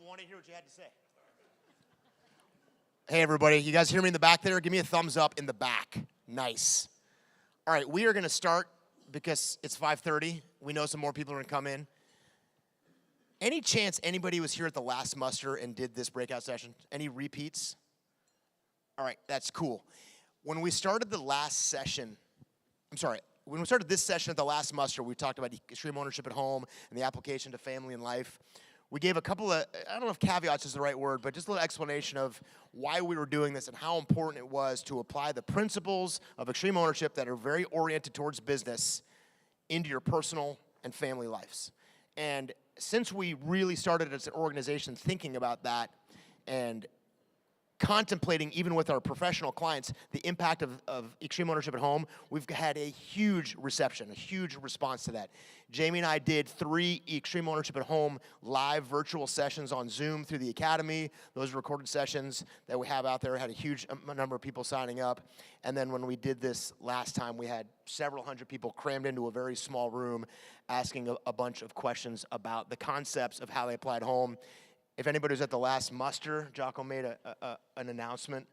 wanted to hear what you had to say. Hey, everybody. You guys hear me in the back there? Give me a thumbs up in the back. Nice. All right, we are going to start because it's 5:30. We know some more people are going to come in. Any chance anybody was here at the last muster and did this breakout session? Any repeats? All right, that's cool. When we started the last session, when we started this session at the last muster, we talked about extreme ownership at home and the application to family and life. We gave a couple of, I don't know if caveats is the right word, but just a little explanation of why we were doing this and how important it was to apply the principles of extreme ownership that are very oriented towards business into your personal and family lives. And since we really started as an organization thinking about that and contemplating, even with our professional clients, the impact of extreme ownership at home, we've had a huge reception, a huge response to that. Jamie and I did 3 extreme ownership at home live virtual sessions on Zoom through the Academy. Those recorded sessions that we have out there had a huge number of people signing up. And then when we did this last time, we had several hundred people crammed into a very small room asking a bunch of questions about the concepts of how they apply at home. If anybody was at the last muster, Jocko made an announcement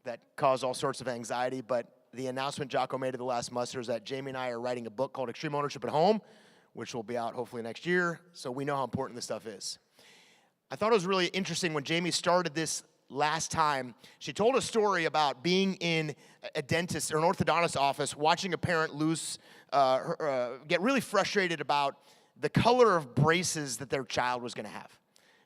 that caused all sorts of anxiety, but the announcement Jocko made at the last muster is that Jamie and I are writing a book called Extreme Ownership at Home, which will be out hopefully next year, so we know how important this stuff is. I thought it was really interesting when Jamie started this last time. She told a story about being in a dentist or an orthodontist office, watching a parent get really frustrated about the color of braces that their child was going to have.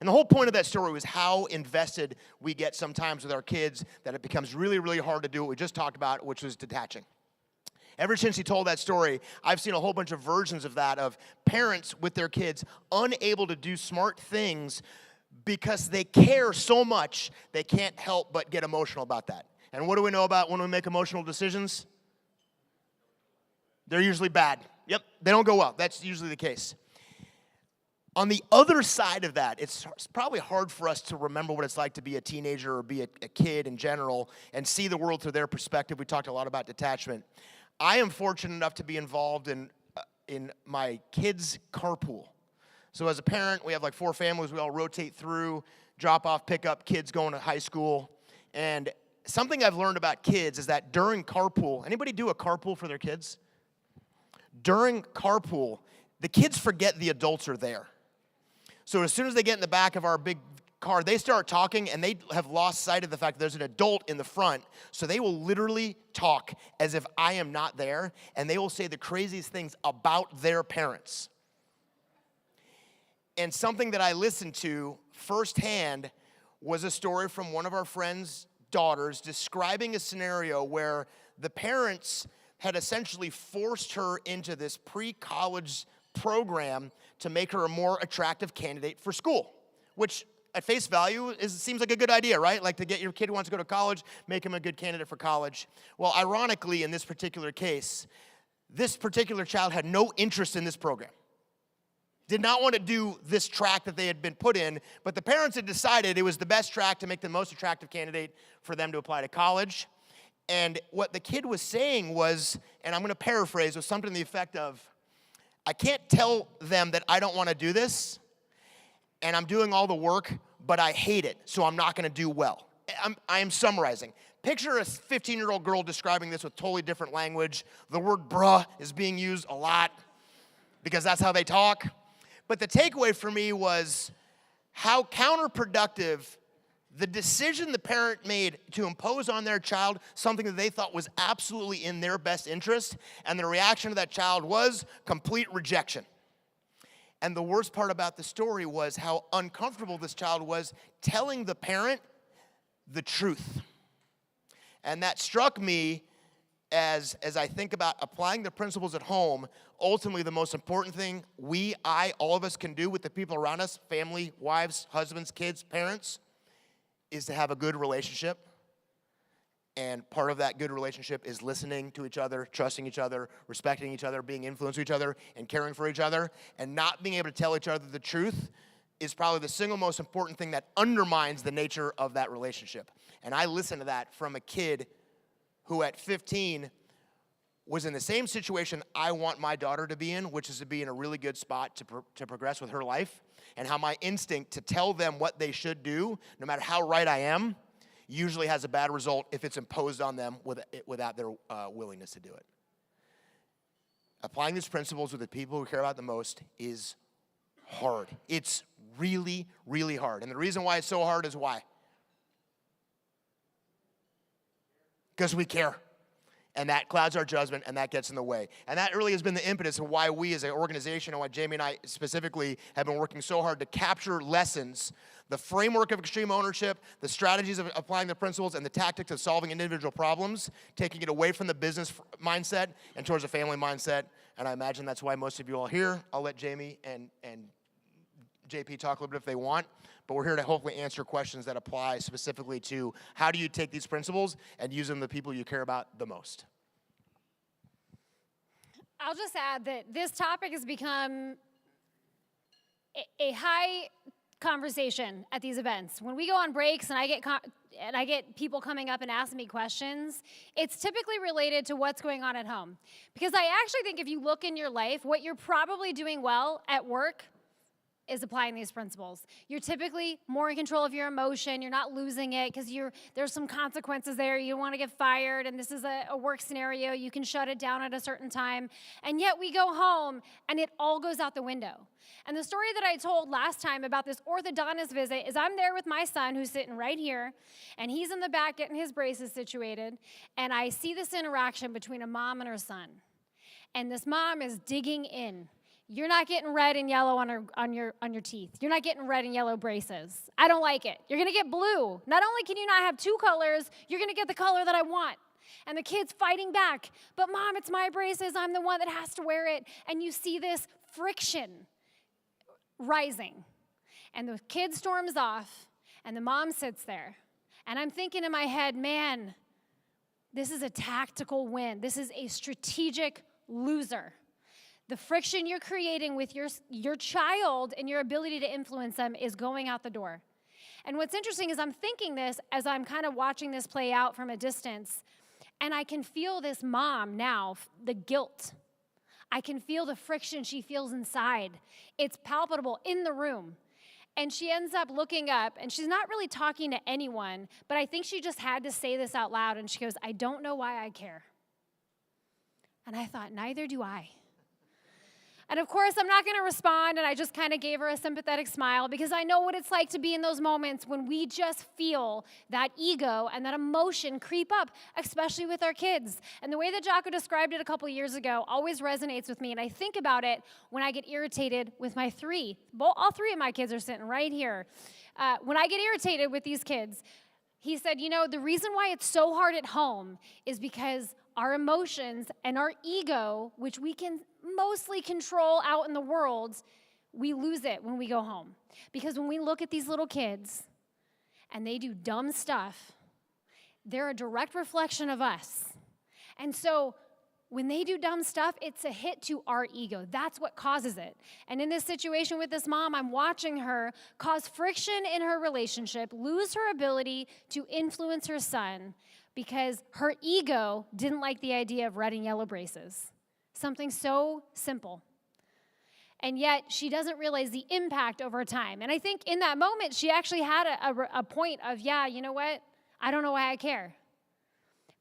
And the whole point of that story was how invested we get sometimes with our kids that it becomes really, really hard to do what we just talked about, which was detaching. Ever since he told that story, I've seen a whole bunch of versions of that, of parents with their kids unable to do smart things because they care so much they can't help but get emotional about that. And what do we know about when we make emotional decisions? They're usually bad. Yep, they don't go well. That's usually the case. On the other side of that, it's probably hard for us to remember what it's like to be a teenager or be a kid in general and see the world through their perspective. We talked a lot about detachment. I am fortunate enough to be involved in my kids' carpool. So as a parent, we have like 4 families. We all rotate through, drop off, pick up kids going to high school. And something I've learned about kids is that during carpool, anybody do a carpool for their kids? During carpool, the kids forget the adults are there. So as soon as they get in the back of our big car, they start talking, and they have lost sight of the fact that there's an adult in the front. So they will literally talk as if I am not there, and they will say the craziest things about their parents. And something that I listened to firsthand was a story from one of our friends' daughters describing a scenario where the parents had essentially forced her into this pre-college program to make her a more attractive candidate for school, which at face value seems like a good idea, right? Like to get your kid who wants to go to college, make him a good candidate for college. Well, ironically, in this particular case, this particular child had no interest in this program. Did not want to do this track that they had been put in, but the parents had decided it was the best track to make the most attractive candidate for them to apply to college. And what the kid was saying was, and I'm going to paraphrase, was something to the effect of, I can't tell them that I don't want to do this, and I'm doing all the work, but I hate it, so I'm not going to do well. I am summarizing. Picture a 15-year-old girl describing this with totally different language. The word bruh is being used a lot because that's how they talk. But the takeaway for me was how counterproductive the decision the parent made to impose on their child something that they thought was absolutely in their best interest, and the reaction of that child was complete rejection. And the worst part about the story was how uncomfortable this child was telling the parent the truth. And that struck me as I think about applying the principles at home. Ultimately, the most important thing all of us can do with the people around us, family, wives, husbands, kids, parents, is to have a good relationship. And part of that good relationship is listening to each other, trusting each other, respecting each other, being influenced to each other, and caring for each other. And not being able to tell each other the truth is probably the single most important thing that undermines the nature of that relationship. And I listened to that from a kid who at 15 was in the same situation I want my daughter to be in, which is to be in a really good spot to progress with her life, and how my instinct to tell them what they should do, no matter how right I am, usually has a bad result if it's imposed on them without their willingness to do it. Applying these principles with the people who care about the most is hard. It's really, really hard. And the reason why it's so hard is why? Because we care. And that clouds our judgment, and that gets in the way. And that really has been the impetus of why we as an organization, and why Jamie and I specifically have been working so hard to capture lessons, the framework of extreme ownership, the strategies of applying the principles, and the tactics of solving individual problems, taking it away from the business mindset and towards a family mindset. And I imagine that's why most of you all are here. I'll let Jamie and JP talk a little bit if they want, but we're here to hopefully answer questions that apply specifically to how do you take these principles and use them to the people you care about the most. I'll just add that this topic has become a high conversation at these events. When we go on breaks and I get people coming up and asking me questions, it's typically related to what's going on at home. Because I actually think if you look in your life, what you're probably doing well at work is applying these principles. You're typically more in control of your emotion. You're not losing it because there's some consequences there. You don't want to get fired, and this is a work scenario. You can shut it down at a certain time. And yet we go home, and it all goes out the window. And the story that I told last time about this orthodontist visit is I'm there with my son who's sitting right here, and he's in the back getting his braces situated, and I see this interaction between a mom and her son. And this mom is digging in. You're not getting red and yellow on your teeth. You're not getting red and yellow braces. I don't like it. You're going to get blue. Not only can you not have two colors, you're going to get the color that I want. And the kid's fighting back. But Mom, it's my braces. I'm the one that has to wear it. And you see this friction rising. And the kid storms off, and the mom sits there. And I'm thinking in my head, man, this is a tactical win. This is a strategic loser. The friction you're creating with your child and your ability to influence them is going out the door. And what's interesting is I'm thinking this as I'm kind of watching this play out from a distance, and I can feel this mom now, the guilt. I can feel the friction she feels inside. It's palpable in the room. And she ends up looking up, and she's not really talking to anyone, but I think she just had to say this out loud, and she goes, I don't know why I care. And I thought, neither do I. And of course, I'm not going to respond, and I just kind of gave her a sympathetic smile because I know what it's like to be in those moments when we just feel that ego and that emotion creep up, especially with our kids. And the way that Jocko described it a couple years ago always resonates with me, and I think about it when I get irritated with my three. All three of my kids are sitting right here. When I get irritated with these kids, he said, the reason why it's so hard at home is because our emotions and our ego, which we can mostly control out in the world, we lose it when we go home. Because when we look at these little kids and they do dumb stuff, they're a direct reflection of us. And so when they do dumb stuff, it's a hit to our ego. That's what causes it. And in this situation with this mom, I'm watching her cause friction in her relationship, lose her ability to influence her son because her ego didn't like the idea of red and yellow braces. Something so simple. And yet, she doesn't realize the impact over time. And I think in that moment, she actually had a point of, yeah, you know what? I don't know why I care.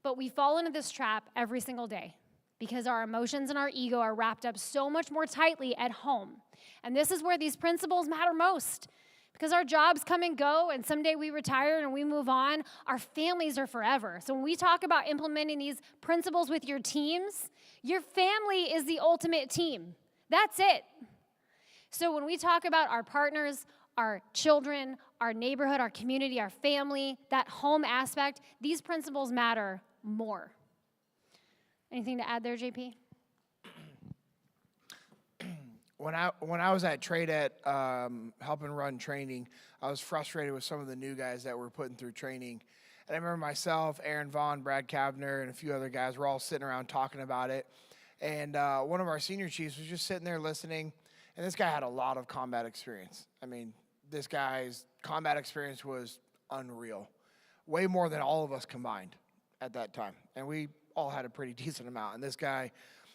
But we fall into this trap every single day because our emotions and our ego are wrapped up so much more tightly at home. And this is where these principles matter most. Because our jobs come and go, and someday we retire and we move on, our families are forever. So when we talk about implementing these principles with your teams, your family is the ultimate team. That's it. So when we talk about our partners, our children, our neighborhood, our community, our family, that home aspect, these principles matter more. Anything to add there, JP? When I was at TradeEt helping run training, I was frustrated with some of the new guys that were putting through training. And I remember myself, Aaron Vaughn, Brad Kavner, and a few other guys were all sitting around talking about it. And one of our senior chiefs was just sitting there listening, and this guy had a lot of combat experience. I mean, this guy's combat experience was unreal, way more than all of us combined at that time. And we all had a pretty decent amount. And this guy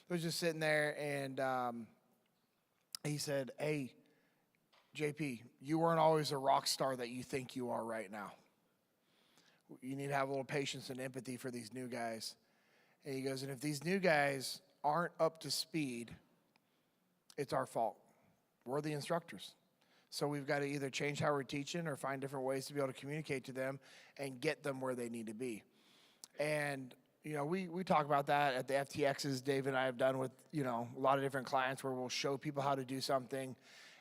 was just sitting there, and he said, "Hey, JP, you weren't always a rock star that you think you are right now. You need to have a little patience and empathy for these new guys." And he goes, "And if these new guys aren't up to speed, it's our fault. We're the instructors. So we've got to either change how we're teaching or find different ways to be able to communicate to them and get them where they need to be." And, you know, we talk about that at the FTXs Dave and I have done with, you know, a lot of different clients where we'll show people how to do something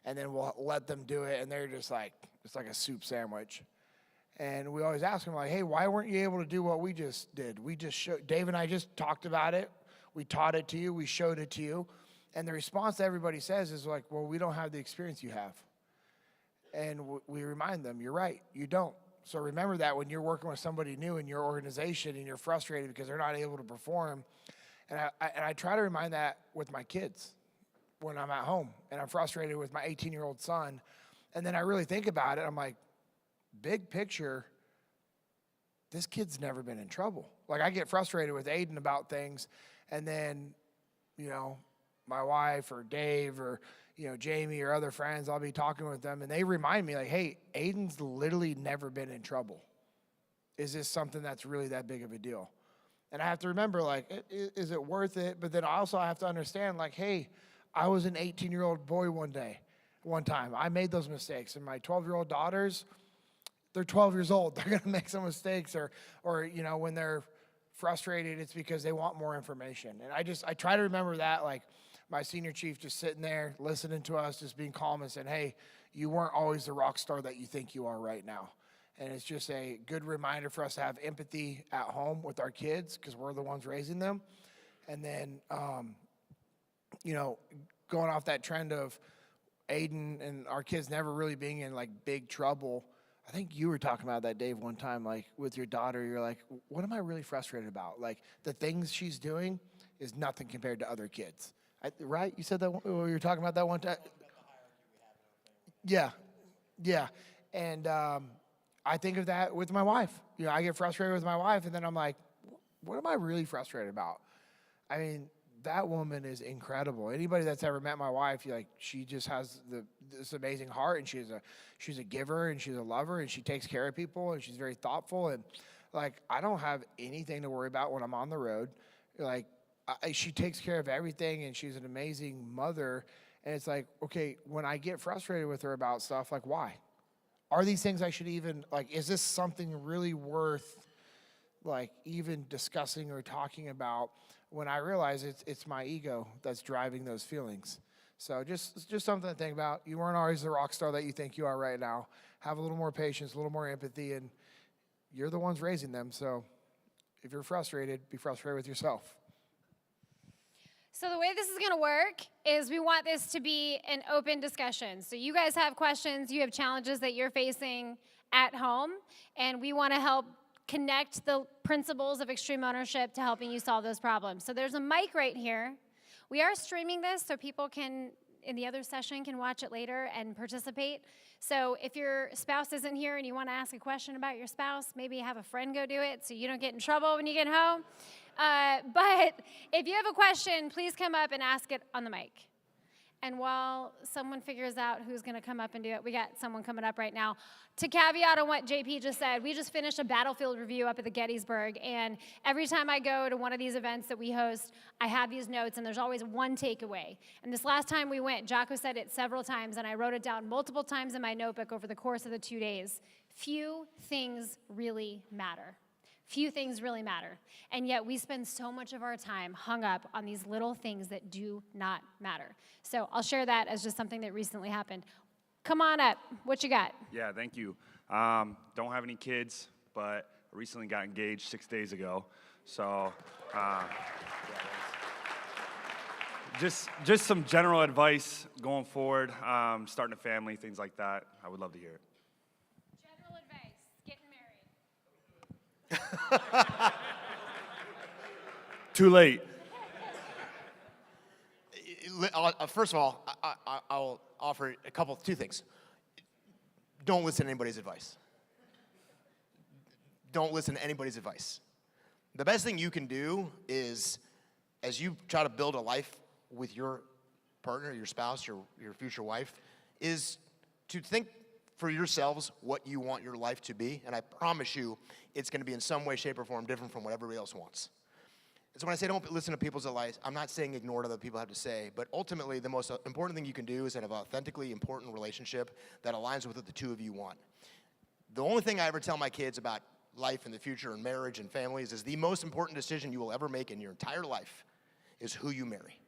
and then we'll let them do it, and they're just like, it's like a soup sandwich. And we always ask them, like, "Hey, why weren't you able to do what we just did? We just showed, Dave and I just talked about it. We taught it to you. We showed it to you." And the response that everybody says is like, "Well, we don't have the experience you have." And we remind them, "You're right, you don't. So remember that when you're working with somebody new in your organization and you're frustrated because they're not able to perform." And I try to remind that with my kids when I'm at home and I'm frustrated with my 18-year-old son. And then I really think about it. I'm like, big picture, this kid's never been in trouble. Like, I get frustrated with Aiden about things, and then, you know, my wife or Dave or, you know, Jamie or other friends, I'll be talking with them, and they remind me, like, "Hey, Aiden's literally never been in trouble. Is this something that's really that big of a deal?" And I have to remember, like, is it worth it? But then also I have to understand, like, hey, I was an 18-year-old boy one time. I made those mistakes. And my 12-year-old daughters, they're 12 years old. They're going to make some mistakes. Or, you know, when they're frustrated, it's because they want more information. And I try to remember that, like, my senior chief just sitting there, listening to us, just being calm and saying, "Hey, you weren't always the rock star that you think you are right now." And it's just a good reminder for us to have empathy at home with our kids because we're the ones raising them. And then, you know, going off that trend of Aiden and our kids never really being in, like, big trouble. I think you were talking about that, Dave, one time, like, with your daughter. You're like, "What am I really frustrated about? Like, the things she's doing is nothing compared to other kids." Right? You said that you were talking about that one time? Yeah. And I think of that with my wife. You know, I get frustrated with my wife, and then I'm like, what am I really frustrated about? I mean, that woman is incredible. Anybody that's ever met my wife, like, she just has this amazing heart, and she's a giver, and she's a lover, and she takes care of people, and she's very thoughtful. And, like, I don't have anything to worry about when I'm on the road. Like, she takes care of everything, and she's an amazing mother. And it's like, okay, when I get frustrated with her about stuff, like, why? Are these things I should even, like, is this something really worth, like, even discussing or talking about? When I realize it's my ego that's driving those feelings. So just something to think about. You weren't always the rock star that you think you are right now. Have a little more patience, a little more empathy, and you're the ones raising them. So if you're frustrated, be frustrated with yourself. So the way this is going to work is we want this to be an open discussion. So you guys have questions, you have challenges that you're facing at home, and we want to help connect the principles of extreme ownership to helping you solve those problems. So there's a mic right here. We are streaming this so people can, in the other session, can watch it later and participate. So if your spouse isn't here and you want to ask a question about your spouse, maybe have a friend go do it so you don't get in trouble when you get home. But if you have a question, please come up and ask it on the mic. And while someone figures out who's going to come up and do it, we got someone coming up right now. To caveat on what JP just said, we just finished a battlefield review up at the Gettysburg, and every time I go to one of these events that we host, I have these notes, and there's always one takeaway. And this last time we went, Jocko said it several times, and I wrote it down multiple times in my notebook over the course of the 2 days. Few things really matter. Few things really matter. And yet we spend so much of our time hung up on these little things that do not matter. So I'll share that as just something that recently happened. Come on up. What you got? Yeah, thank you. Don't have any kids, but I recently got engaged 6 days ago. So just some general advice going forward, starting a family, things like that. I would love to hear it. General advice, getting married. Too late. First of all, I'll offer two things. Don't listen to anybody's advice. Don't listen to anybody's advice. The best thing you can do is, as you try to build a life with your partner, your spouse, your future wife, is to think for yourselves what you want your life to be. And I promise you, it's going to be in some way, shape, or form different from what everybody else wants. So when I say don't listen to people's advice, I'm not saying ignore what other people have to say, but ultimately the most important thing you can do is have an authentically important relationship that aligns with what the two of you want. The only thing I ever tell my kids about life in the future and marriage and families is the most important decision you will ever make in your entire life is who you marry.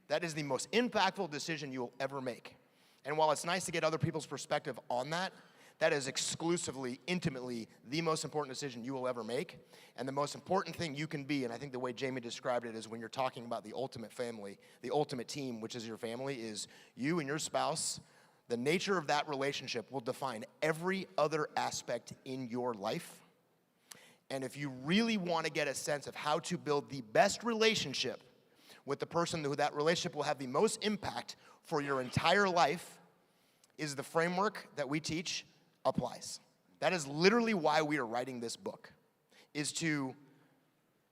That is the most impactful decision you will ever make. And while it's nice to get other people's perspective on that, that is exclusively, intimately, the most important decision you will ever make. And the most important thing you can be, and I think the way Jamie described it is when you're talking about the ultimate family, the ultimate team, which is your family, is you and your spouse. The nature of that relationship will define every other aspect in your life. And if you really want to get a sense of how to build the best relationship with the person who that relationship will have the most impact for your entire life, is the framework that we teach applies. That is literally why we are writing this book, is to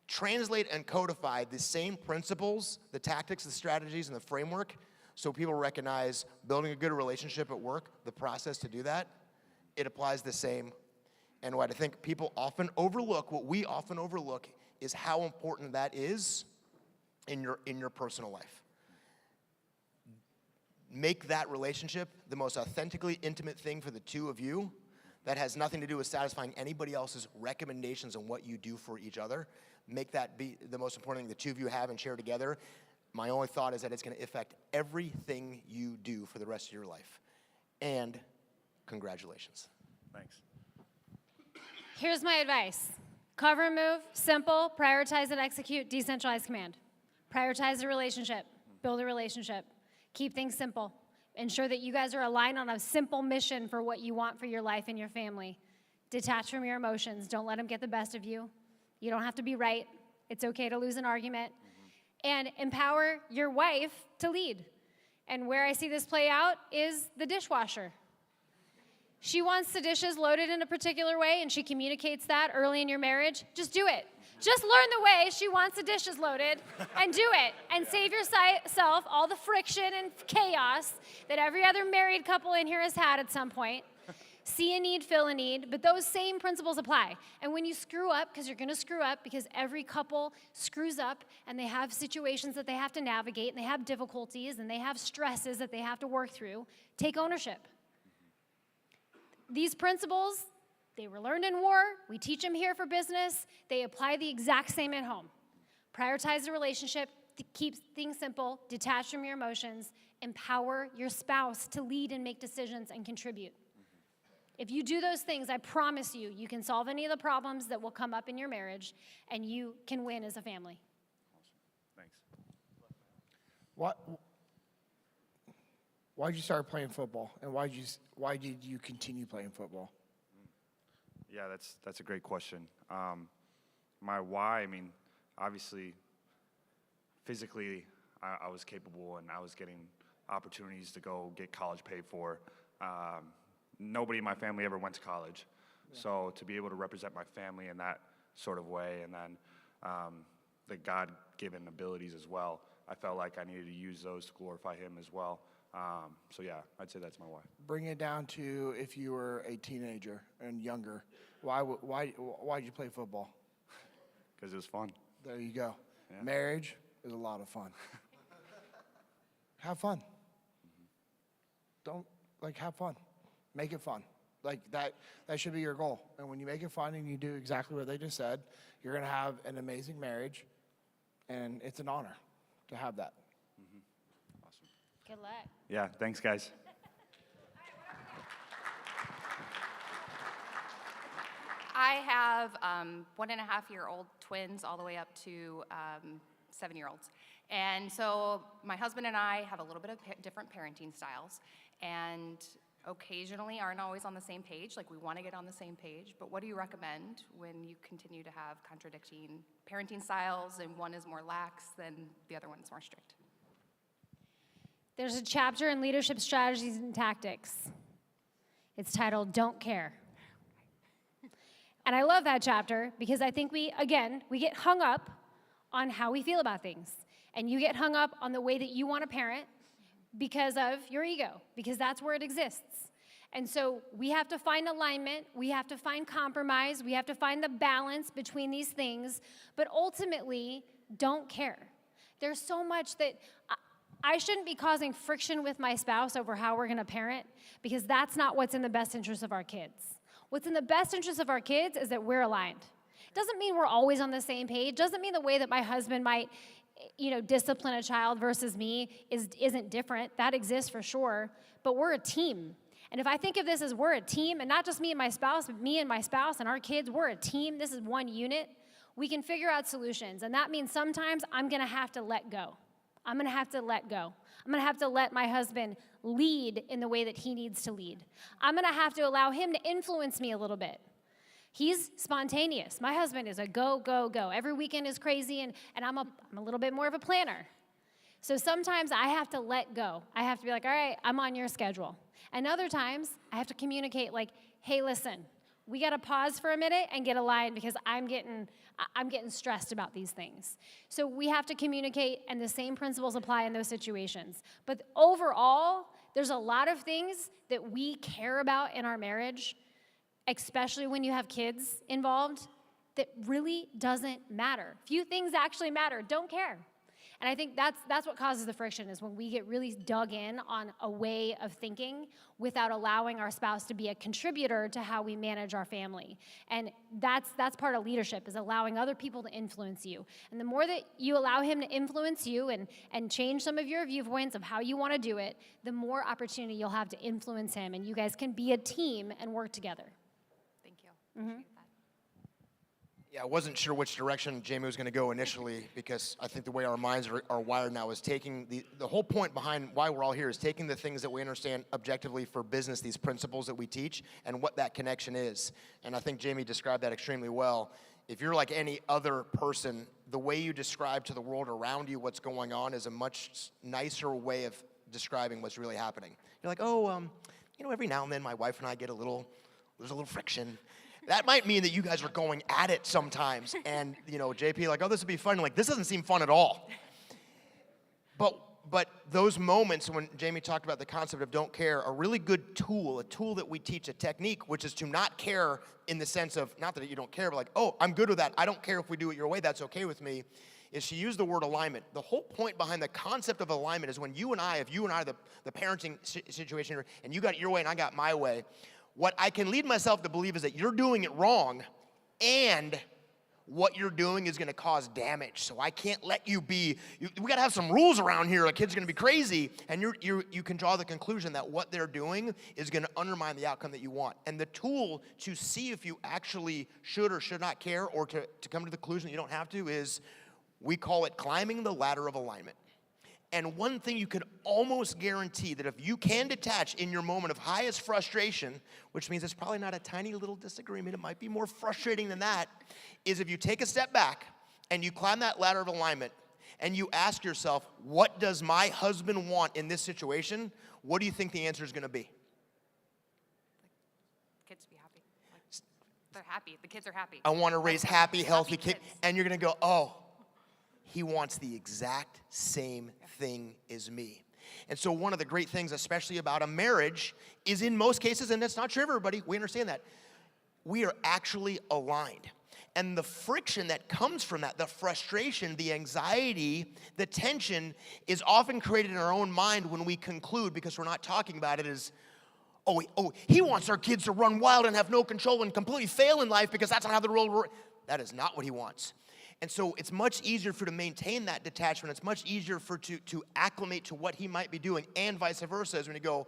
translate and codify the same principles, the tactics, the strategies, and the framework, so people recognize building a good relationship at work, the process to do that, it applies the same. And what I think people often overlook, what we often overlook, is how important that is in your personal life. Make that relationship the most authentically intimate thing for the two of you. That has nothing to do with satisfying anybody else's recommendations on what you do for each other. Make that be the most important thing the two of you have and share together. My only thought is that it's going to affect everything you do for the rest of your life. And congratulations. Thanks. Here's my advice. Cover and move, simple, prioritize and execute, decentralized command. Prioritize the relationship, build a relationship. Keep things simple. Ensure that you guys are aligned on a simple mission for what you want for your life and your family. Detach from your emotions. Don't let them get the best of you. You don't have to be right. It's okay to lose an argument. And empower your wife to lead. And where I see this play out is the dishwasher. She wants the dishes loaded in a particular way, and she communicates that early in your marriage. Just do it. Just learn the way she wants the dishes loaded and do it. And save yourself all the friction and chaos that every other married couple in here has had at some point. See a need, fill a need, but those same principles apply. And when you screw up, because you're going to screw up, because every couple screws up, and they have situations that they have to navigate, and they have difficulties, and they have stresses that they have to work through, take ownership. These principles, they were learned in war. We teach them here for business. They apply the exact same at home. Prioritize the relationship, keep things simple, detach from your emotions, empower your spouse to lead and make decisions and contribute. If you do those things, I promise you, you can solve any of the problems that will come up in your marriage, and you can win as a family. Awesome. Thanks. Why did you start playing football, and why did you continue playing football? Yeah, that's a great question. My why, I mean, obviously, physically, I was capable, and I was getting opportunities to go get college paid for. Nobody in my family ever went to college. Yeah. So to be able to represent my family in that sort of way, and then the God-given abilities as well, I felt like I needed to use those to glorify Him as well. So yeah, I'd say that's my why. Bring it down to if you were a teenager and younger, why did you play football? Because it was fun. There you go. Yeah. Marriage is a lot of fun. Have fun. Don't, have fun. Make it fun. That should be your goal. And when you make it fun and you do exactly what they just said, you're going to have an amazing marriage, and it's an honor to have that. Awesome. Good luck. Yeah, thanks, guys. I have 1.5-year-old twins all the way up to 7-year-olds. And so my husband and I have a little bit of different parenting styles, and occasionally aren't always on the same page. We want to get on the same page, but what do you recommend when you continue to have contradicting parenting styles, and one is more lax than the other one is more strict? There's a chapter in Leadership Strategies and Tactics. It's titled Don't Care. And I love that chapter because I think we get hung up on how we feel about things. And you get hung up on the way that you want to parent because of your ego, because that's where it exists. And so we have to find alignment, we have to find compromise, we have to find the balance between these things, but ultimately, don't care. There's so much that I shouldn't be causing friction with my spouse over how we're gonna parent, because that's not what's in the best interest of our kids. What's in the best interest of our kids is that we're aligned. Doesn't mean we're always on the same page, doesn't mean the way that my husband might discipline a child versus me isn't different. That exists for sure, but we're a team. And if I think of this as we're a team, and not just me and my spouse, but me and my spouse and our kids, we're a team, this is one unit, we can figure out solutions. And that means sometimes I'm gonna have to let go. I'm gonna have to let go. I'm gonna have to let my husband lead in the way that he needs to lead. I'm gonna have to allow him to influence me a little bit. He's spontaneous. My husband is a go, go, go. Every weekend is crazy, and I'm a little bit more of a planner. So sometimes I have to let go. I have to be like, all right, I'm on your schedule. And other times, I have to communicate like, hey, listen, we gotta pause for a minute and get aligned because I'm getting stressed about these things. So we have to communicate, and the same principles apply in those situations. But overall, there's a lot of things that we care about in our marriage, especially when you have kids involved, that really doesn't matter. Few things actually matter. Don't care. And I think that's what causes the friction, is when we get really dug in on a way of thinking without allowing our spouse to be a contributor to how we manage our family. And that's part of leadership, is allowing other people to influence you. And the more that you allow him to influence you and change some of your viewpoints of how you want to do it, the more opportunity you'll have to influence him, and you guys can be a team and work together. Thank you. Appreciate that. Yeah, I wasn't sure which direction Jamie was going to go initially, because I think the way our minds are wired now is taking the whole point behind why we're all here is taking the things that we understand objectively for business, these principles that we teach, and what that connection is. And I think Jamie described that extremely well. If you're like any other person, the way you describe to the world around you what's going on is a much nicer way of describing what's really happening. You're like, every now and then my wife and I there's a little friction. That might mean that you guys are going at it sometimes. And, JP, like, this would be fun. Like, this doesn't seem fun at all. But those moments when Jamie talked about the concept of don't care, a really good tool, a tool that we teach, a technique, which is to not care in the sense of, not that you don't care, but like, I'm good with that. I don't care if we do it your way. That's okay with me. Is she used the word alignment. The whole point behind the concept of alignment is when if you and I are the parenting situation, and you got it your way and I got my way, what I can lead myself to believe is that you're doing it wrong, and what you're doing is going to cause damage. So I can't let you be. We got to have some rules around here. A kid's going to be crazy, and you can draw the conclusion that what they're doing is going to undermine the outcome that you want. And the tool to see if you actually should or should not care, or to come to the conclusion that you don't have to, is we call it climbing the ladder of alignment. And one thing you can almost guarantee, that if you can detach in your moment of highest frustration, which means it's probably not a tiny little disagreement, it might be more frustrating than that, is if you take a step back and you climb that ladder of alignment and you ask yourself, what does my husband want in this situation? What do you think the answer is going to be? Kids to be happy. They're happy. The kids are happy. I want to raise happy, healthy kids. kids. And you're going to go, he wants the exact same thing as me. And so one of the great things, especially about a marriage, is in most cases, and that's not true for everybody, we understand that, we are actually aligned. And the friction that comes from that, the frustration, the anxiety, the tension, is often created in our own mind when we conclude, because we're not talking about it, as, he wants our kids to run wild and have no control and completely fail in life because that's not how the world works. That is not what he wants. And so it's much easier to maintain that detachment. It's much easier to acclimate to what he might be doing, and vice versa, is when you go,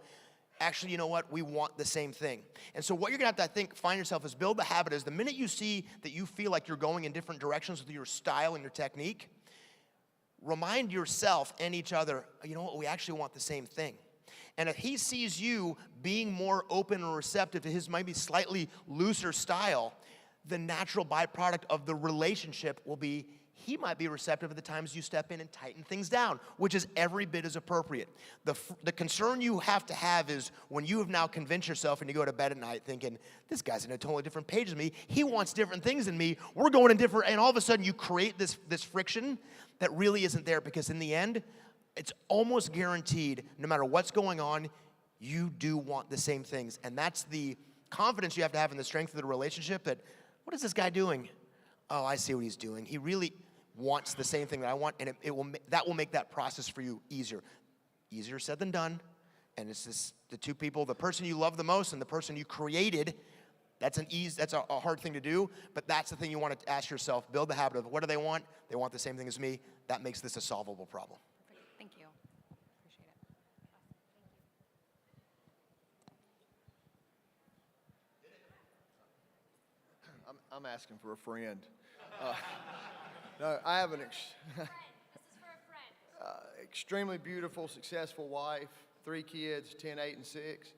actually, you know what? We want the same thing. And so what you're going to have to find yourself is build the habit is the minute you see that you feel like you're going in different directions with your style and your technique, remind yourself and each other, you know what? We actually want the same thing. And if he sees you being more open and receptive to his maybe slightly looser style, the natural byproduct of the relationship will be he might be receptive at the times you step in and tighten things down, which is every bit as appropriate. The concern you have to have is when you have now convinced yourself and you go to bed at night thinking, this guy's in a totally different page than me. He wants different things than me. We're going in different, and all of a sudden you create this friction that really isn't there, because in the end, it's almost guaranteed, no matter what's going on, you do want the same things. And that's the confidence you have to have in the strength of the relationship that, what is this guy doing? Oh, I see what he's doing. He really wants the same thing that I want, and that will make that process for you easier. Easier said than done. And it's just the two people, the person you love the most and the person you created. That's a hard thing to do, but that's the thing you want to ask yourself. Build the habit of, what do they want? They want the same thing as me. That makes this a solvable problem. Thank you. Appreciate it. I'm asking for a friend. No, I have an This is for a friend. extremely beautiful, successful wife, 3 kids, 10, 8, and 6.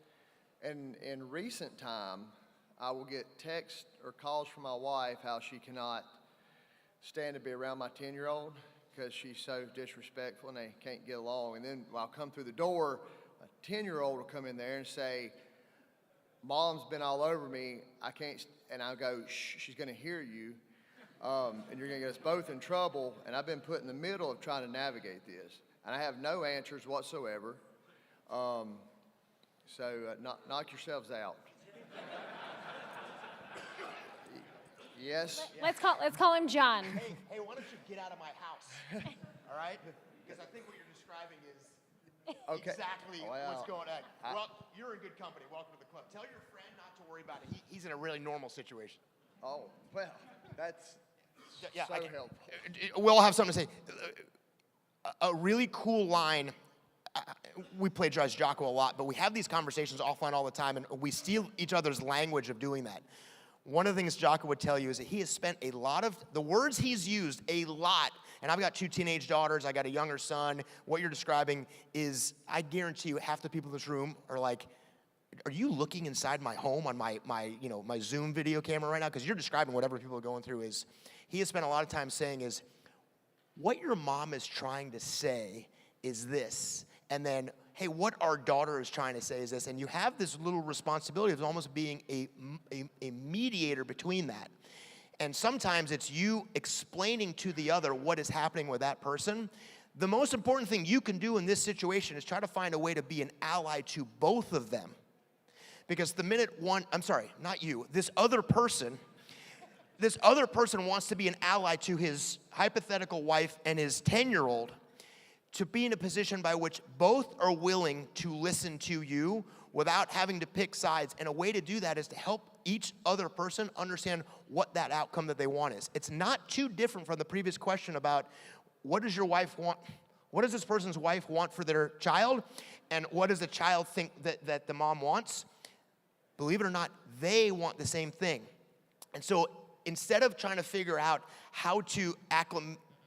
And in recent time, I will get texts or calls from my wife how she cannot stand to be around my 10-year-old because she's so disrespectful and they can't get along. And then when I'll come through the door, a 10-year-old will come in there and say, Mom's been all over me. I can't, and I'll go, shh, she's going to hear you. And you're going to get us both in trouble. And I've been put in the middle of trying to navigate this. And I have no answers whatsoever. Knock yourselves out. Yes. Let's call him John. Hey, why don't you get out of my house? All right? Because I think what you're describing is Okay. exactly Well, what's going on. Well, you're in good company. Welcome to the club. Tell your friend not to worry about it. He's in a really normal situation. Oh, well, that's Yeah, so helpful. We'll have something to say. A really cool line. We plagiarize Jocko a lot, but we have these conversations offline all the time, and we steal each other's language of doing that. One of the things Jocko would tell you is that he has spent a lot of, the words he's used a lot, and I've got 2 teenage daughters, I got a younger son. What you're describing is, I guarantee you, half the people in this room are like, are you looking inside my home on my Zoom video camera right now? Because you're describing whatever people are going through is, he has spent a lot of time saying is, what your mom is trying to say is this. And then, hey, what our daughter is trying to say is this. And you have this little responsibility of almost being a mediator between that. And sometimes it's you explaining to the other what is happening with that person. The most important thing you can do in this situation is try to find a way to be an ally to both of them. Because the minute this other person wants to be an ally to his hypothetical wife and his 10-year-old, to be in a position by which both are willing to listen to you without having to pick sides. And a way to do that is to help each other person understand what that outcome that they want is. It's not too different from the previous question about what does your wife want? What does this person's wife want for their child? And what does the child think that the mom wants? Believe it or not, they want the same thing. And so instead of trying to figure out how to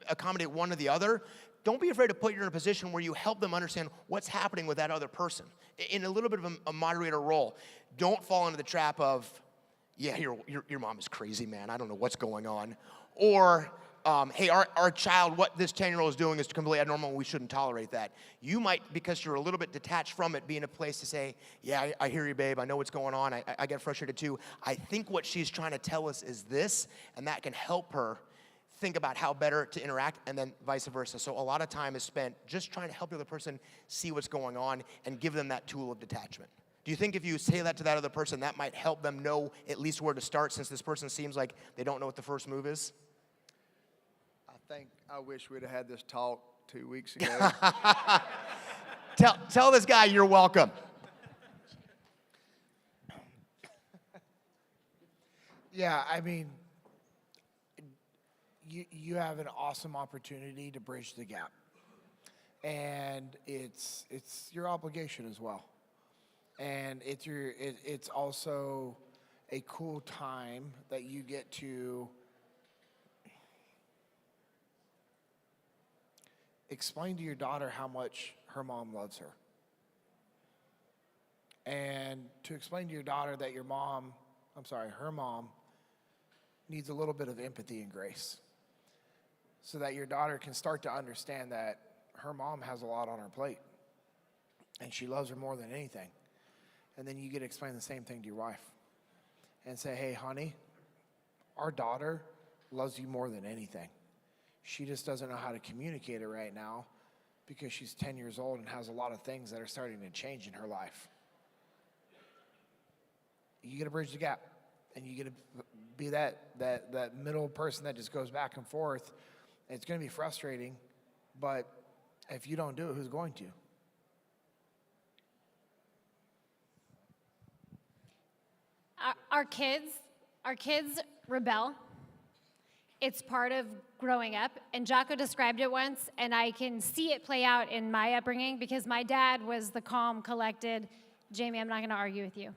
accommodate one or the other, don't be afraid to put you in a position where you help them understand what's happening with that other person in a little bit of a moderator role. Don't fall into the trap of, yeah, your mom is crazy, man. I don't know what's going on. Or, hey, our child, what this 10-year-old is doing is completely abnormal and we shouldn't tolerate that. You might, because you're a little bit detached from it, be in a place to say, yeah, I hear you, babe. I know what's going on. I get frustrated too. I think what she's trying to tell us is this, and that can help her think about how better to interact, and then vice versa. So a lot of time is spent just trying to help the other person see what's going on and give them that tool of detachment. Do you think if you say that to that other person, that might help them know at least where to start, since this person seems like they don't know what the first move is? I wish we'd have had this talk 2 weeks ago. Tell this guy you're welcome. Yeah, I mean, you have an awesome opportunity to bridge the gap, and it's your obligation as well, and it's also a cool time that you get to explain to your daughter how much her mom loves her, and to explain to your daughter that her mom needs a little bit of empathy and grace. so that your daughter can start to understand that her mom has a lot on her plate and she loves her more than anything. And then you get to explain the same thing to your wife and say, hey, honey, our daughter loves you more than anything. She just doesn't know how to communicate it right now because she's 10 years old and has a lot of things that are starting to change in her life. You get to bridge the gap, and you get to be that middle person that just goes back and forth. It's going to be frustrating, but if you don't do it, who's going to? Our kids rebel. It's part of growing up. And Jocko described it once, and I can see it play out in my upbringing because my dad was the calm, collected, Jamie, I'm not going to argue with you.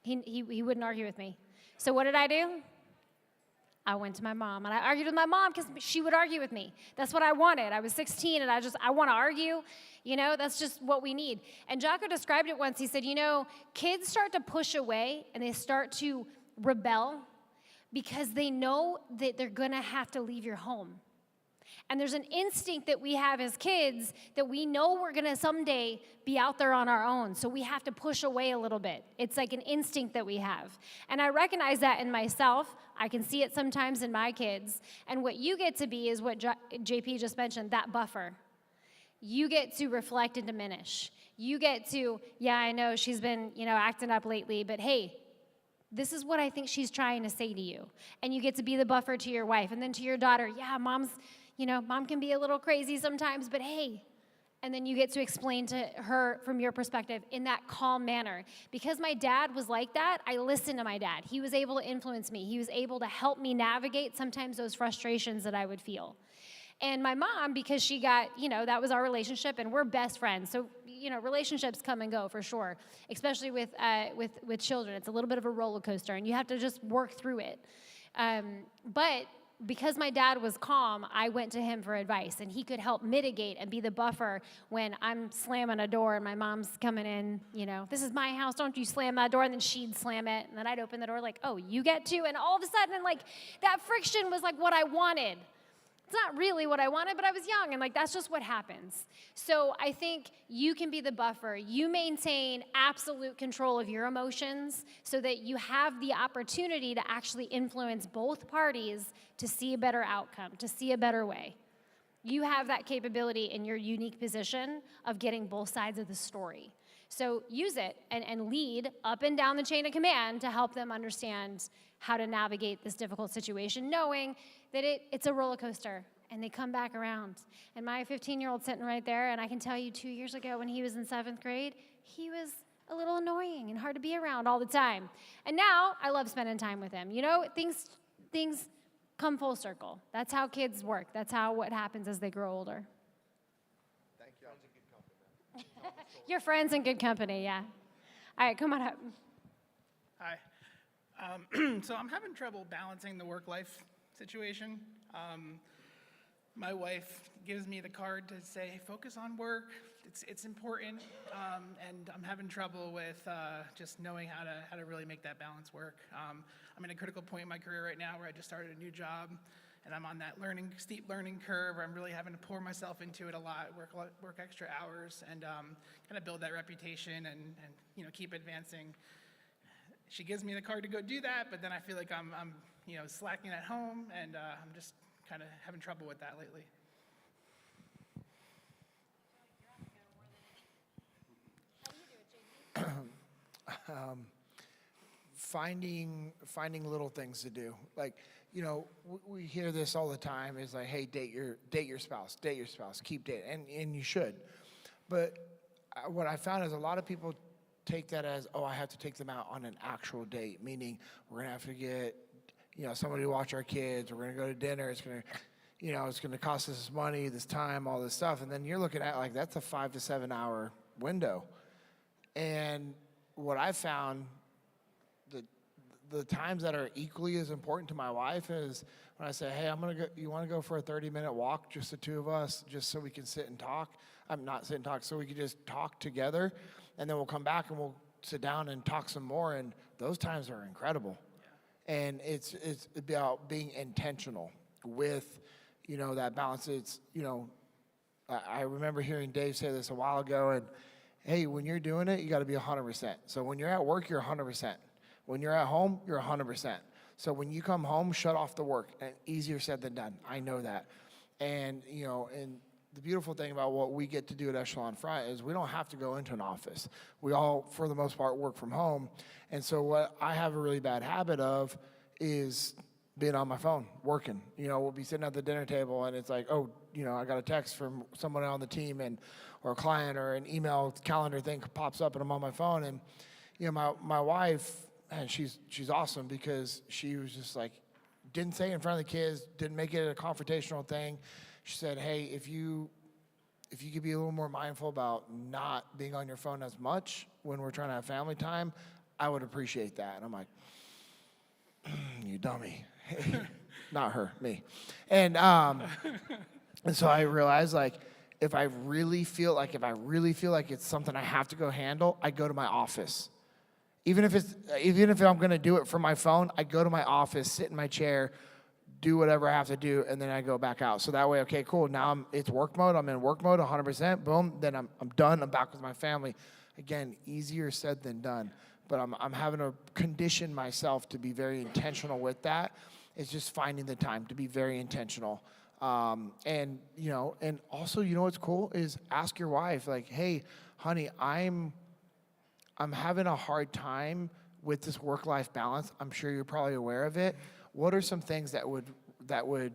He wouldn't argue with me. So what did I do? I went to my mom, and I argued with my mom because she would argue with me. That's what I wanted. I was 16, and I want to argue. You know, that's just what we need. And Jocko described it once. He said, you know, kids start to push away, and they start to rebel because they know that they're going to have to leave your home. And there's an instinct that we have as kids that we know we're going to someday be out there on our own. So we have to push away a little bit. It's like an instinct that we have. And I recognize that in myself. I can see it sometimes in my kids. And what you get to be is what JP just mentioned, that buffer. You get to reflect and diminish. You get to, yeah, I know she's been, acting up lately, but hey, this is what I think she's trying to say to you. And you get to be the buffer to your wife. And then to your daughter, yeah, mom can be a little crazy sometimes, but hey. And then you get to explain to her from your perspective in that calm manner. Because my dad was like that, I listened to my dad. He was able to influence me. He was able to help me navigate sometimes those frustrations that I would feel. And my mom, because she got, that was our relationship, and we're best friends. So, relationships come and go for sure, especially with children. It's a little bit of a roller coaster, and you have to just work through it. But because my dad was calm, I went to him for advice, and he could help mitigate and be the buffer when I'm slamming a door and my mom's coming in, this is my house, don't you slam that door, and then she'd slam it, and then I'd open the door like, oh, you get to, and all of a sudden, that friction was like what I wanted. It's not really what I wanted, but I was young, and that's just what happens. So I think you can be the buffer. You maintain absolute control of your emotions so that you have the opportunity to actually influence both parties to see a better outcome, to see a better way. You have that capability in your unique position of getting both sides of the story. So use it and lead up and down the chain of command to help them understand how to navigate this difficult situation, knowing that it's a roller coaster, and they come back around. And my 15-year-old sitting right there, and I can tell you 2 years ago when he was in 7th grade, he was a little annoying and hard to be around all the time. And now I love spending time with him. Things come full circle. That's how kids work. That's what happens as they grow older. Thank you. Your friends in good company, yeah. All right, come on up. Hi. So I'm having trouble balancing the work-life situation. My wife gives me the card to say, focus on work, it's important, and I'm having trouble with just knowing how to really make that balance work. I'm in a critical point in my career right now where I just started a new job, and I'm on that steep learning curve where I'm really having to pour myself into it a lot, work extra hours, and kind of build that reputation and keep advancing. She gives me the card to go do that, but then I feel like I'm slacking at home, and I'm just kind of having trouble with that lately. Finding little things to do. We hear this all the time. Is like, hey, date your spouse, keep dating, and you should. But what I found is a lot of people take that as, oh, I have to take them out on an actual date, meaning we're gonna have to get, somebody to watch our kids, we're gonna go to dinner, it's gonna cost us this money, this time, all this stuff, and then you're looking at that's a 5 to 7 hour window. And what I found, the times that are equally as important to my wife is when I say, hey, you wanna go for a 30-minute walk, just the two of us, just so we can sit and talk? I'm not sit and talk, so we can just talk together. And then we'll come back and we'll sit down and talk some more, and those times are incredible. Yeah. And it's about being intentional with, that balance. It's, I remember hearing Dave say this a while ago, and hey, when you're doing it, you got to be 100%. So when you're at work, you're 100%. When you're at home, you're 100%. So when you come home, shut off the work. And easier said than done. I know that. And, and the beautiful thing about what we get to do at Echelon Front is we don't have to go into an office. We all, for the most part, work from home. And so what I have a really bad habit of is being on my phone, working. We'll be sitting at the dinner table, and it's like, oh, I got a text from someone on the team, or a client, or an email calendar thing pops up, and I'm on my phone. And my wife, and she's awesome, because she was just like, didn't say it in front of the kids, didn't make it a confrontational thing. She said, hey, if you could be a little more mindful about not being on your phone as much when we're trying to have family time, I would appreciate that. And I'm like, you dummy. Not her, me. And so I realized, like, if I really feel like it's something I have to go handle, I go to my office. Even if I'm going to do it from my phone, I go to my office, sit in my chair, do whatever I have to do, and then I go back out. So that way, okay, cool. Now it's work mode. I'm in work mode 100%. Boom. Then I'm done. I'm back with my family. Again, easier said than done. But I'm having to condition myself to be very intentional with that. It's just finding the time to be very intentional. And also, what's cool is ask your wife, like, hey, honey, I'm having a hard time with this work-life balance. I'm sure you're probably aware of it. What are some things that would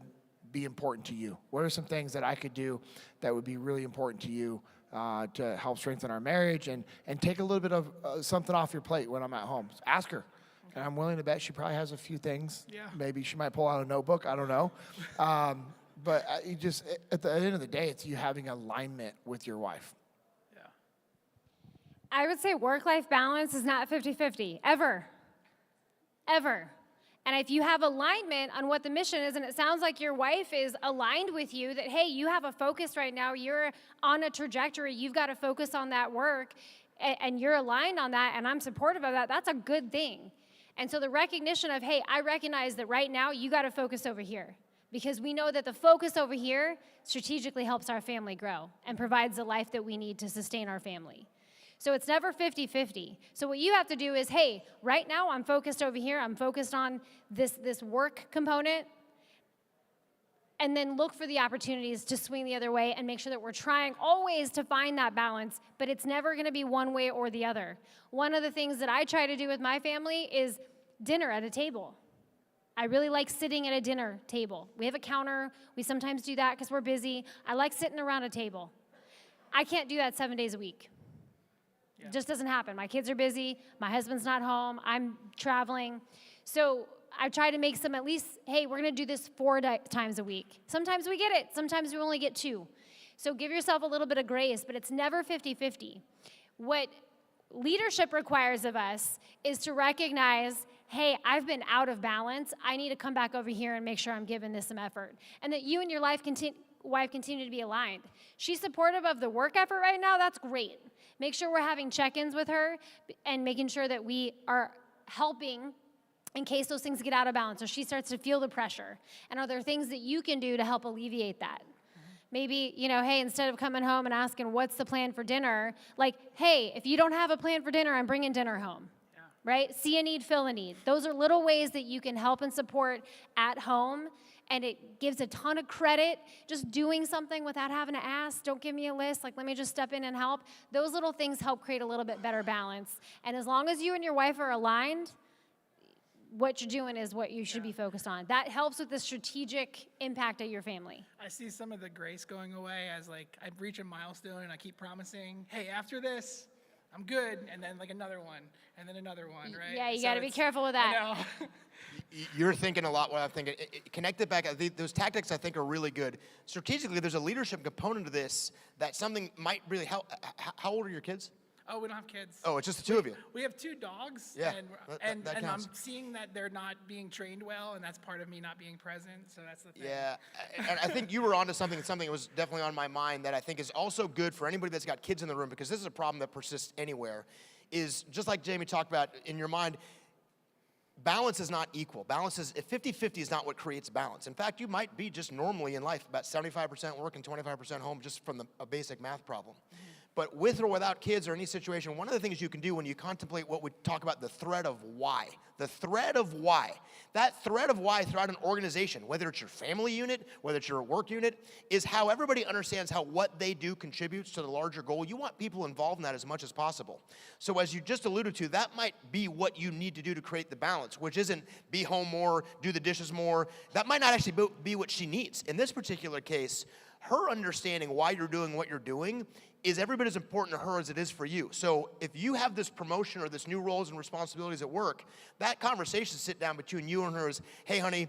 be important to you? What are some things that I could do that would be really important to you to help strengthen our marriage and take a little bit of something off your plate when I'm at home? So ask her. And I'm willing to bet she probably has a few things. Yeah. Maybe she might pull out a notebook. I don't know. But you just, at the end of the day, it's you having alignment with your wife. I would say work-life balance is not 50-50, ever. Ever. And if you have alignment on what the mission is, and it sounds like your wife is aligned with you, that, hey, you have a focus right now, you're on a trajectory, you've got to focus on that work, and you're aligned on that, and I'm supportive of that, that's a good thing. And so the recognition of, hey, I recognize that right now you got to focus over here, because we know that the focus over here strategically helps our family grow and provides the life that we need to sustain our family. So it's never 50-50. So what you have to do is, hey, right now I'm focused over here. I'm focused on this work component. And then look for the opportunities to swing the other way and make sure that we're trying always to find that balance, but it's never going to be one way or the other. One of the things that I try to do with my family is dinner at a table. I really like sitting at a dinner table. We have a counter. We sometimes do that because we're busy. I like sitting around a table. I can't do that 7 days a week. It just doesn't happen. My kids are busy. My husband's not home. I'm traveling. So I try to make some at least, hey, we're going to do this 4 times a week. Sometimes we get it. Sometimes we only get 2. So give yourself a little bit of grace, but it's never 50-50. What leadership requires of us is to recognize, hey, I've been out of balance. I need to come back over here and make sure I'm giving this some effort. And that you and your wife continue to be aligned. She's supportive of the work effort right now. That's great. Make sure we're having check-ins with her and making sure that we are helping in case those things get out of balance or she starts to feel the pressure. And are there things that you can do to help alleviate that? Maybe, hey, instead of coming home and asking, what's the plan for dinner? Like, hey, if you don't have a plan for dinner, I'm bringing dinner home. Right? See a need, fill a need. Those are little ways that you can help and support at home. And it gives a ton of credit, just doing something without having to ask. Don't give me a list, like let me just step in and help. Those little things help create a little bit better balance. And as long as you and your wife are aligned, what you're doing is what you should be focused on. That helps with the strategic impact of your family. I see some of the grace going away as like I reach a milestone and I keep promising, hey, after this, I'm good, and then like another one, and then another one, right? Yeah, you got to be careful with that. I know. You're thinking a lot what I'm thinking. Connect it back. Those tactics I think are really good. Strategically, there's a leadership component to this that something might really help. How old are your kids? Oh, we don't have kids. Oh, it's just the two of you. We have 2 dogs, Yeah, and that I'm counts. seeing that they're not being trained well, and that's part of me not being present, so that's the thing. Yeah, and I think you were onto something that was definitely on my mind that I think is also good for anybody that's got kids in the room, because this is a problem that persists anywhere, is just like Jamie talked about in your mind, balance is not equal. Balance is, 50-50 is not what creates balance. In fact, you might be just normally in life about 75% work and 25% home just from a basic math problem. But with or without kids or any situation, one of the things you can do when you contemplate what we talk about, the thread of why. The thread of why. That thread of why throughout an organization, whether it's your family unit, whether it's your work unit, is how everybody understands how what they do contributes to the larger goal. You want people involved in that as much as possible. So as you just alluded to, that might be what you need to do to create the balance, which isn't be home more, do the dishes more. That might not actually be what she needs. In this particular case, her understanding why you're doing what you're doing is every bit as important to her as it is for you. So if you have this promotion or this new roles and responsibilities at work, that conversation sit down between you and her is, hey, honey,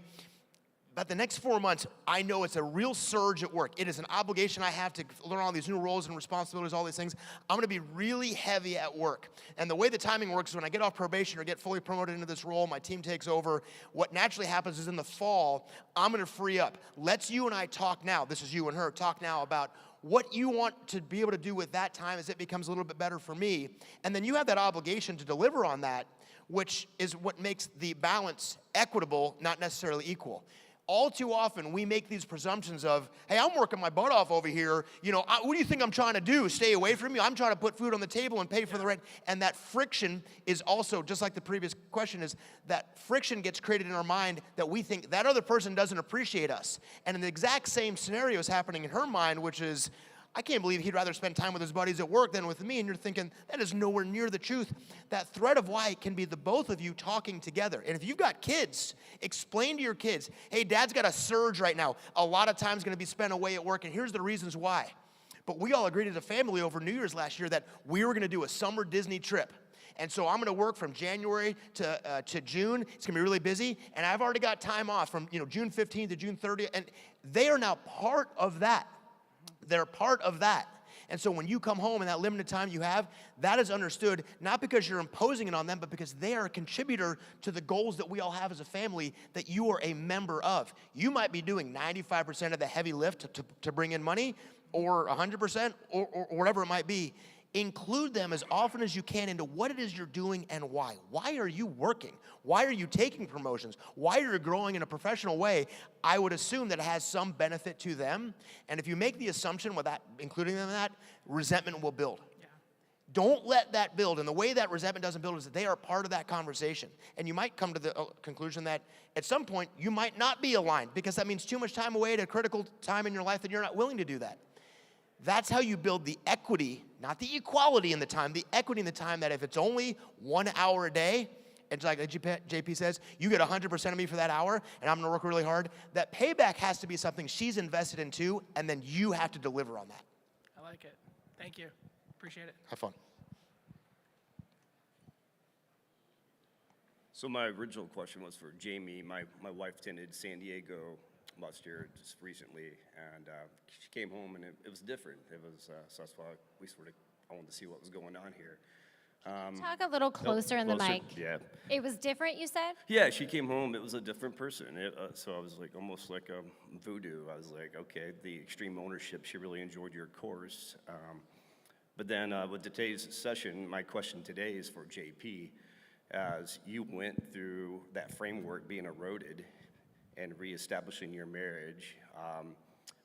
about the next 4 months, I know it's a real surge at work. It is an obligation I have to learn all these new roles and responsibilities, all these things. I'm gonna be really heavy at work. And the way the timing works is when I get off probation or get fully promoted into this role, my team takes over, what naturally happens is in the fall, I'm gonna free up. Let's you and I talk now, this is you and her, talk now about what you want to be able to do with that time as it becomes a little bit better for me. And then you have that obligation to deliver on that, which is what makes the balance equitable, not necessarily equal. All too often, we make these presumptions of, hey, I'm working my butt off over here. You know, what do you think I'm trying to do? Stay away from you? I'm trying to put food on the table and pay for the rent. And that friction is also, just like the previous question is, that friction gets created in our mind that we think that other person doesn't appreciate us. And in the exact same scenario is happening in her mind, which is, I can't believe he'd rather spend time with his buddies at work than with me. And you're thinking, that is nowhere near the truth. That thread of why can be the both of you talking together. And if you've got kids, explain to your kids, hey, dad's got a surge right now. A lot of time's gonna be spent away at work, and here's the reasons why. But we all agreed as a family over New Year's last year that we were gonna do a summer Disney trip. And so I'm gonna work from January to June. It's gonna be really busy. And I've already got time off from June 15th to June 30th. And they are now part of that. They're part of that. And so when you come home in that limited time you have, that is understood, not because you're imposing it on them, but because they are a contributor to the goals that we all have as a family that you are a member of. You might be doing 95% of the heavy lift to bring in money, or 100%, or whatever it might be. Include them as often as you can into what it is you're doing and why. Why are you working? Why are you taking promotions? Why are you growing in a professional way? I would assume that it has some benefit to them. And if you make the assumption without including them in that, resentment will build. Yeah. Don't let that build. And the way that resentment doesn't build is that they are part of that conversation. And you might come to the conclusion that at some point you might not be aligned because that means too much time away at a critical time in your life that you're not willing to do that. That's how you build the equity, not the equality in the time, the equity in the time that if it's only 1 hour a day, and like JP says, you get 100% of me for that hour, and I'm gonna work really hard, that payback has to be something she's invested in too, and then you have to deliver on that. I like it. Thank you. Appreciate it. Have fun. So my original question was for Jamie. My wife attended San Diego last year, just recently, and she came home and it was different. It was, so that's why I wanted to see what was going on here. Talk a little closer in the mic. Yeah. It was different, you said? Yeah, she came home, it was a different person. So I was like, almost like voodoo. I was like, okay, the extreme ownership, she really enjoyed your course. But then with today's session, my question today is for JP. As you went through that framework being eroded and reestablishing your marriage,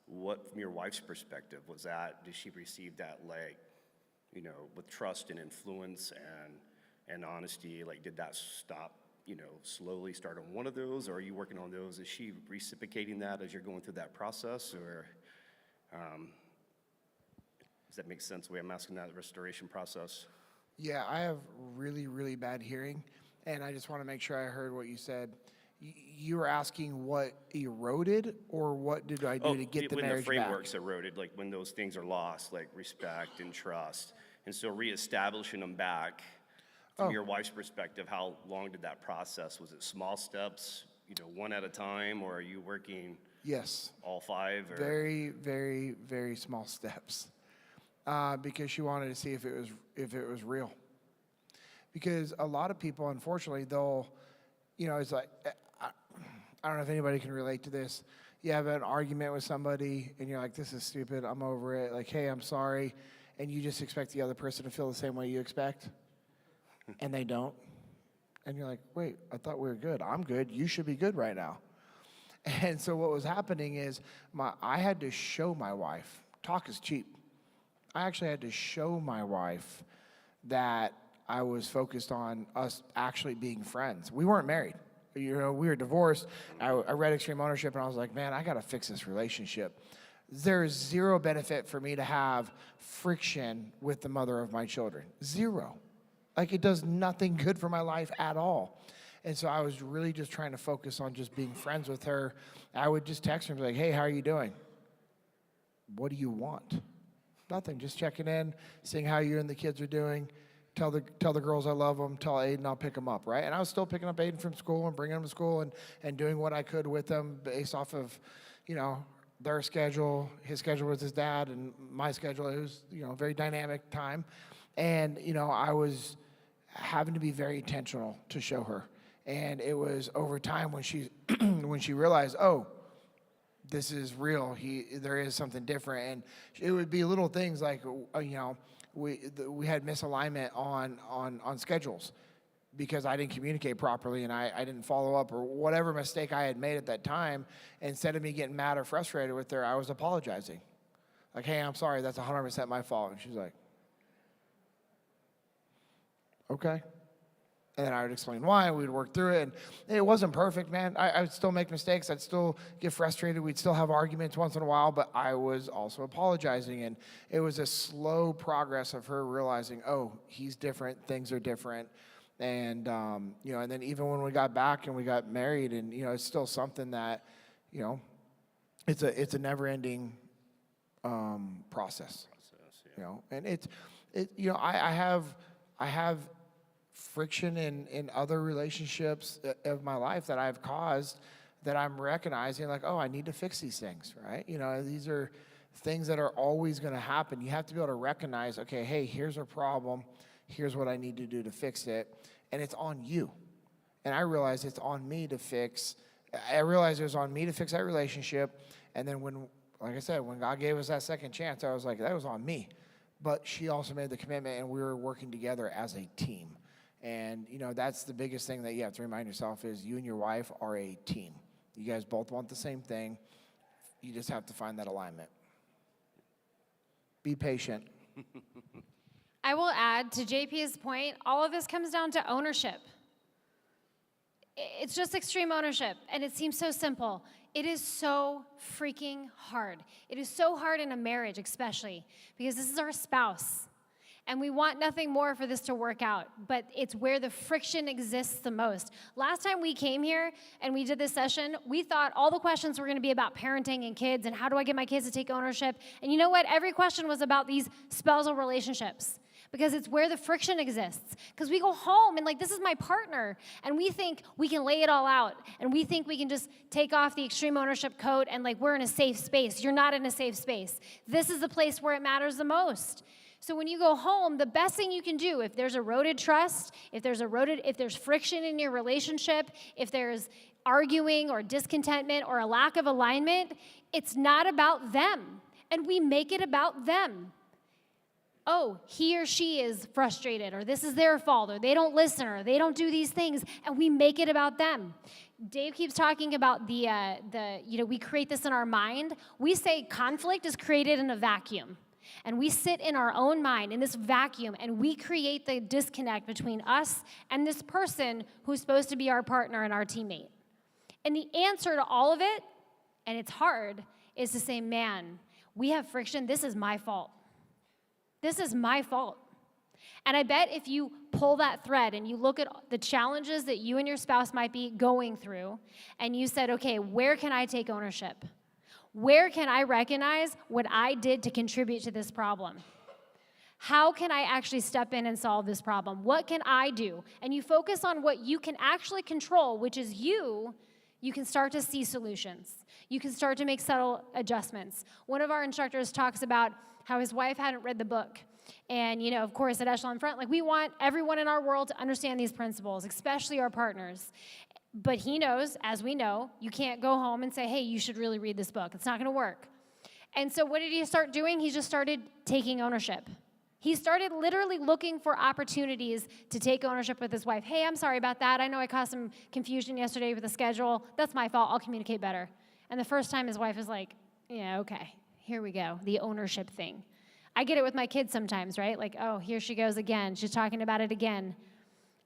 what, from your wife's perspective, was that, did she receive that, like, with trust and influence and honesty, like, did that stop, slowly start on one of those, or are you working on those? Is she reciprocating that as you're going through that process, or does that make sense the way I'm asking that restoration process? Yeah, I have really, really bad hearing, and I just want to make sure I heard what you said. You were asking what eroded, or what did I do to get the marriage back? When the framework's eroded, like when those things are lost, like respect and trust, and so reestablishing them back, from your wife's perspective, how long did that process? Was it small steps, one at a time, or are you working? Yes. All five? Or? Very, very, very small steps, because she wanted to see if it was real. Because a lot of people, unfortunately, they'll, it's like, I don't know if anybody can relate to this. You have an argument with somebody, and you're like, this is stupid, I'm over it. Like, hey, I'm sorry. And you just expect the other person to feel the same way you expect. And they don't. And you're like, wait, I thought we were good. I'm good. You should be good right now. And so what was happening is I had to show my wife, talk is cheap. I actually had to show my wife that I was focused on us actually being friends. We weren't married. We were divorced. I read Extreme Ownership, and I was like, man, I got to fix this relationship. There is zero benefit for me to have friction with the mother of my children. Zero. Like, it does nothing good for my life at all. And so I was really just trying to focus on just being friends with her. I would just text her and be like, hey, how are you doing? What do you want? Nothing, just checking in, seeing how you and the kids are doing. Tell the girls I love them. Tell Aiden I'll pick them up, right? And I was still picking up Aiden from school and bringing him to school and doing what I could with them based off of, their schedule, his schedule with his dad, and my schedule. It was, a very dynamic time. And, I was having to be very intentional to show her. And it was over time when she when she realized, oh, this is real. There is something different. And it would be little things like, we had misalignment on schedules because I didn't communicate properly and I didn't follow up, or whatever mistake I had made at that time. Instead of me getting mad or frustrated with her, I was apologizing. Like, hey, I'm sorry, that's 100% my fault. And she's like, okay. And then I would explain why, we'd work through it, and it wasn't perfect, man. I would still make mistakes, I'd still get frustrated, we'd still have arguments once in a while, but I was also apologizing, and it was a slow progress of her realizing, oh, he's different, things are different, and, and then even when we got back and we got married, and, it's still something that, it's a never-ending process, and I have friction in other relationships of my life that I've caused that I'm recognizing, like, oh, I need to fix these things, right? These are things that are always going to happen. You have to be able to recognize, okay, hey, here's a problem. Here's what I need to do to fix it. And it's on you. And I realize it's on me to fix. I realized it was on me to fix that relationship. And then when God gave us that second chance, I was like, that was on me. But she also made the commitment, and we were working together as a team. And, that's the biggest thing that you have to remind yourself is you and your wife are a team. You guys both want the same thing. You just have to find that alignment. Be patient. I will add to JP's point, all of this comes down to ownership. It's just extreme ownership, and it seems so simple. It is so freaking hard. It is so hard in a marriage, especially, because this is our spouse. And we want nothing more for this to work out, but it's where the friction exists the most. Last time we came here and we did this session, we thought all the questions were gonna be about parenting and kids and how do I get my kids to take ownership? And you know what? Every question was about these spousal relationships because it's where the friction exists. Because we go home and this is my partner, and we think we can lay it all out, and we think we can just take off the extreme ownership coat and we're in a safe space. You're not in a safe space. This is the place where it matters the most. So when you go home, the best thing you can do, if there's eroded trust, if there's friction in your relationship, if there's arguing or discontentment or a lack of alignment, it's not about them. And we make it about them. Oh, he or she is frustrated, or this is their fault, or they don't listen, or they don't do these things, and we make it about them. Dave keeps talking about we create this in our mind. We say conflict is created in a vacuum. And we sit in our own mind, in this vacuum, and we create the disconnect between us and this person who's supposed to be our partner and our teammate. And the answer to all of it, and it's hard, is to say, man, we have friction. This is my fault. This is my fault. And I bet if you pull that thread and you look at the challenges that you and your spouse might be going through, and you said, okay, where can I take ownership? Where can I recognize what I did to contribute to this problem? How can I actually step in and solve this problem? What can I do? And you focus on what you can actually control, which is you can start to see solutions. You can start to make subtle adjustments. One of our instructors talks about how his wife hadn't read the book. And, of course, at Echelon Front, we want everyone in our world to understand these principles, especially our partners. But he knows, as we know, you can't go home and say, hey, you should really read this book. It's not going to work. And so what did he start doing? He just started taking ownership. He started literally looking for opportunities to take ownership with his wife. Hey, I'm sorry about that. I know I caused some confusion yesterday with the schedule. That's my fault. I'll communicate better. And the first time his wife was like, yeah, okay, here we go, the ownership thing. I get it with my kids sometimes, right? Like, oh, here she goes again. She's talking about it again.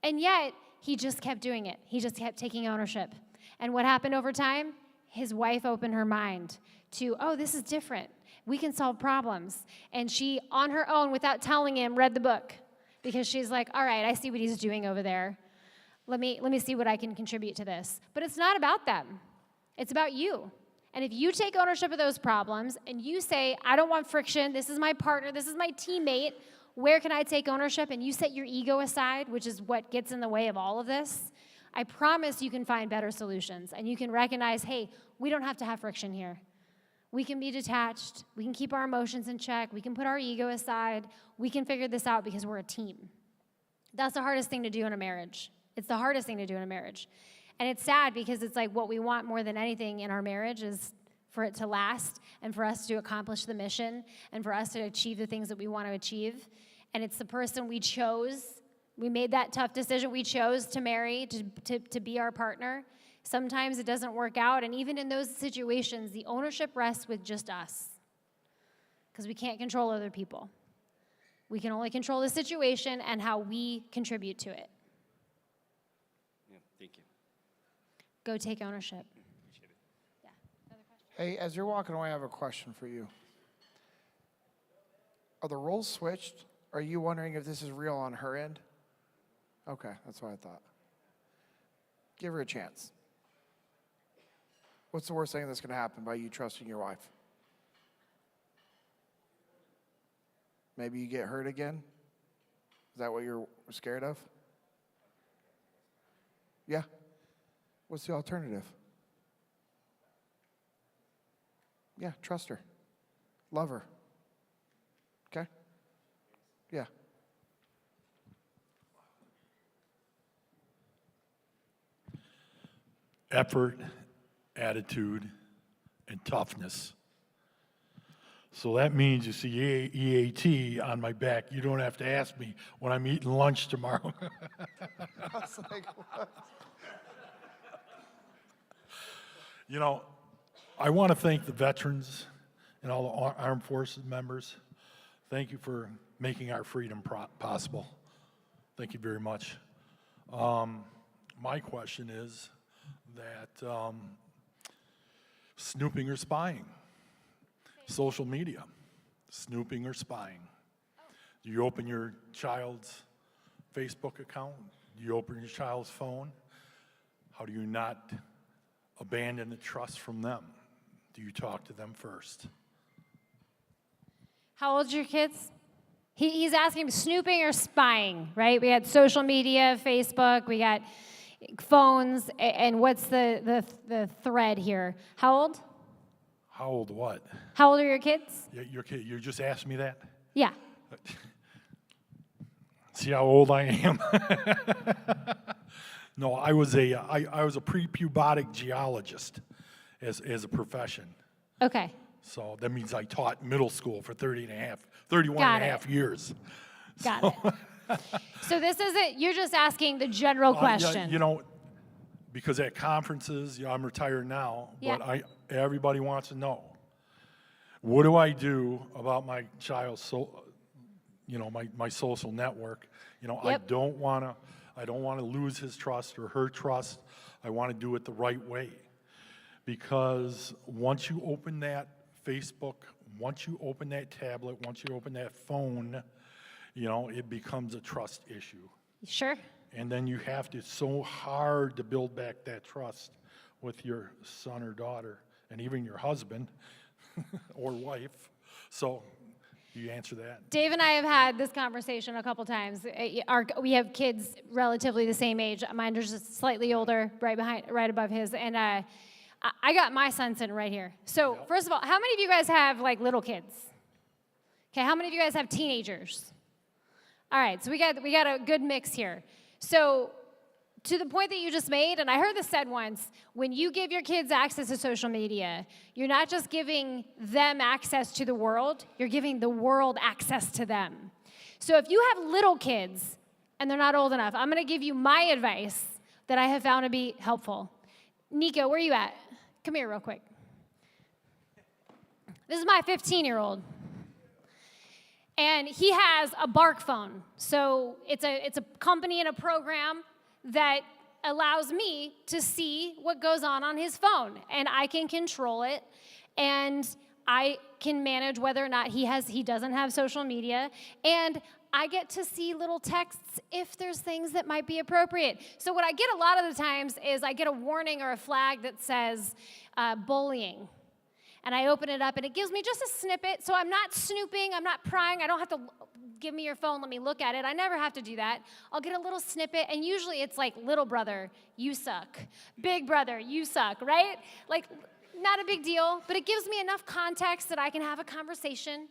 And yet, he just kept doing it. He just kept taking ownership. And what happened over time? His wife opened her mind to, oh, this is different. We can solve problems. And she, on her own, without telling him, read the book. Because she's like, all right, I see what he's doing over there. Let me see what I can contribute to this. But it's not about them. It's about you. And if you take ownership of those problems and you say, I don't want friction, this is my partner, this is my teammate, where can I take ownership? And you set your ego aside, which is what gets in the way of all of this, I promise you can find better solutions. And you can recognize, hey, we don't have to have friction here. We can be detached. We can keep our emotions in check. We can put our ego aside. We can figure this out because we're a team. That's the hardest thing to do in a marriage. It's the hardest thing to do in a marriage. And it's sad because it's like what we want more than anything in our marriage is for it to last and for us to accomplish the mission and for us to achieve the things that we want to achieve. And it's the person we chose. We made that tough decision. We chose to marry, to be our partner. Sometimes it doesn't work out. And even in those situations, the ownership rests with just us because we can't control other people. We can only control the situation and how we contribute to it. Yeah, thank you. Go take ownership. Appreciate it. Yeah. Another question? Hey, as you're walking away, I have a question for you. Are the roles switched? Are you wondering if this is real on her end? Okay, that's what I thought. Give her a chance. What's the worst thing that's going to happen by you trusting your wife? Maybe you get hurt again? Is that what you're scared of? Yeah? What's the alternative? Yeah, trust her. Love her. Okay? Yeah. Effort, attitude, and toughness. So that means you see EAT on my back. You don't have to ask me when I'm eating lunch tomorrow. I was like, what? You know, I want to thank the veterans and all the armed forces members. Thank you for making our freedom possible. Thank you very much. My question is that snooping or spying, social media, snooping or spying. Do you open your child's Facebook account? Do you open your child's phone? How do you not abandon the trust from them? Do you talk to them first? How old's your kids? He's asking snooping or spying, right? We had social media, Facebook, we got phones, and what's the thread here? How old? How old what? How old are your kids? Your kid, you just asked me that? Yeah. See how old I am? No, I was a prepubescent geologist as a profession. Okay. So that means I taught middle school for 31 and a half years. Got it. So this isn't, you're just asking the general question. Yeah, you know, because at conferences, you know, I'm retired now, but everybody wants to know, what do I do about my child's, my social network? You know, Yep. I don't want to lose his trust or her trust. I want to do it the right way. Because once you open that Facebook, once you open that tablet, once you open that phone, you know, it becomes a trust issue. Sure. And then you have to, it's so hard to build back that trust with your son or daughter, and even your husband or wife. So, do you answer that? Dave and I have had this conversation a couple times. We have kids relatively the same age. Mine is just slightly older, right above his. And I got my son sitting right here. So, first of all, how many of you guys have like little kids? Okay, how many of you guys have teenagers? All right, so we got a good mix here. So, to the point that you just made, and I heard this said once, when you give your kids access to social media, you're not just giving them access to the world, you're giving the world access to them. So if you have little kids and they're not old enough, I'm going to give you my advice that I have found to be helpful. Nico, where are you at? Come here real quick. This is my 15-year-old. And he has a Bark phone. So it's a company and a program that allows me to see what goes on his phone. And I can control it. And I can manage whether or not he doesn't have social media. And I get to see little texts if there's things that might be appropriate. So what I get a lot of the times is I get a warning or a flag that says bullying. And I open it up, and it gives me just a snippet. So I'm not snooping. I'm not prying. I don't have to give me your phone, let me look at it. I never have to do that. I'll get a little snippet, and usually it's like, little brother, you suck. Big brother, you suck, right? Like, not a big deal, but it gives me enough context that I can have a conversation.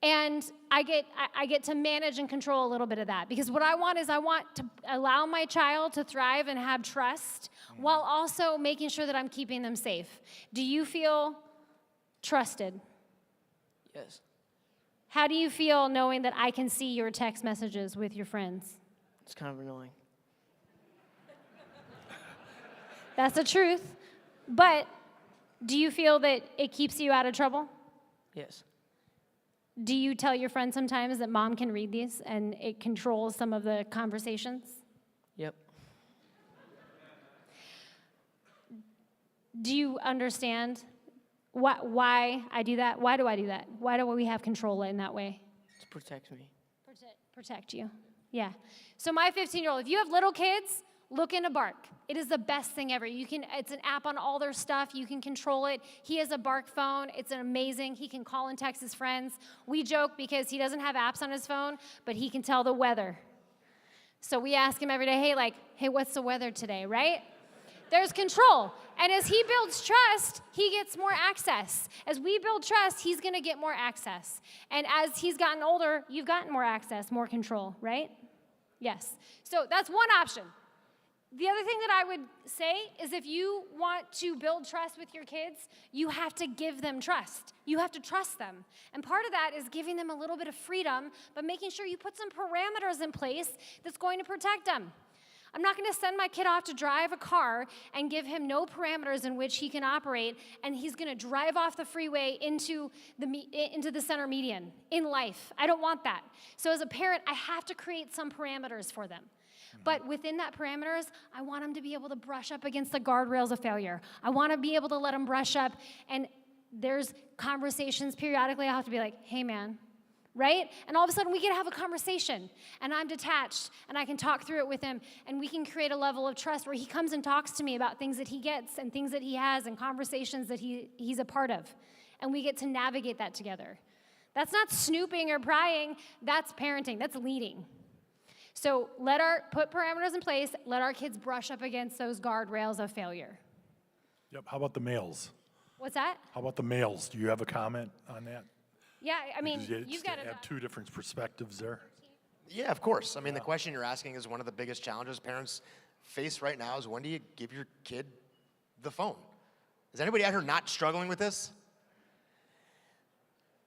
And I get to manage and control a little bit of that. Because what I want is I want to allow my child to thrive and have trust while also making sure that I'm keeping them safe. Do you feel trusted? Yes. How do you feel knowing that I can see your text messages with your friends? It's kind of annoying. That's the truth. But do you feel that it keeps you out of trouble? Yes. Do you tell your friends sometimes that mom can read these and it controls some of the conversations? Yep. Do you understand why I do that? Why do I do that? Why do we have control in that way? To protect me. Protect you. Yeah. So my 15-year-old, if you have little kids, look into Bark. It is the best thing ever. It's an app on all their stuff. You can control it. He has a Bark phone. It's amazing. He can call and text his friends. We joke because he doesn't have apps on his phone, but he can tell the weather. So we ask him every day, hey, what's the weather today, right? There's control. And as he builds trust, he gets more access. As we build trust, he's going to get more access. And as he's gotten older, you've gotten more access, more control, right? Yes. So that's one option. The other thing that I would say is if you want to build trust with your kids, you have to give them trust. You have to trust them. And part of that is giving them a little bit of freedom, but making sure you put some parameters in place that's going to protect them. I'm not going to send my kid off to drive a car and give him no parameters in which he can operate, and he's going to drive off the freeway into the center median in life. I don't want that. So as a parent, I have to create some parameters for them. But within that parameters, I want them to be able to brush up against the guardrails of failure. I want to be able to let them brush up, and there's conversations periodically. I have to be like, hey, man, right? And all of a sudden, we get to have a conversation, and I'm detached, and I can talk through it with him, and we can create a level of trust where he comes and talks to me about things that he gets and things that he has and conversations that he's a part of, and we get to navigate that together. That's not snooping or prying. That's parenting. That's leading. So put parameters in place. Let our kids brush up against those guardrails of failure. Yep, how about the males? What's that? How about the males? Do you have a comment on that? Yeah, I mean, Because you've got to have two different perspectives there. Yeah, of course. I mean, the question you're asking is one of the biggest challenges parents face right now is when do you give your kid the phone? Is anybody out here not struggling with this?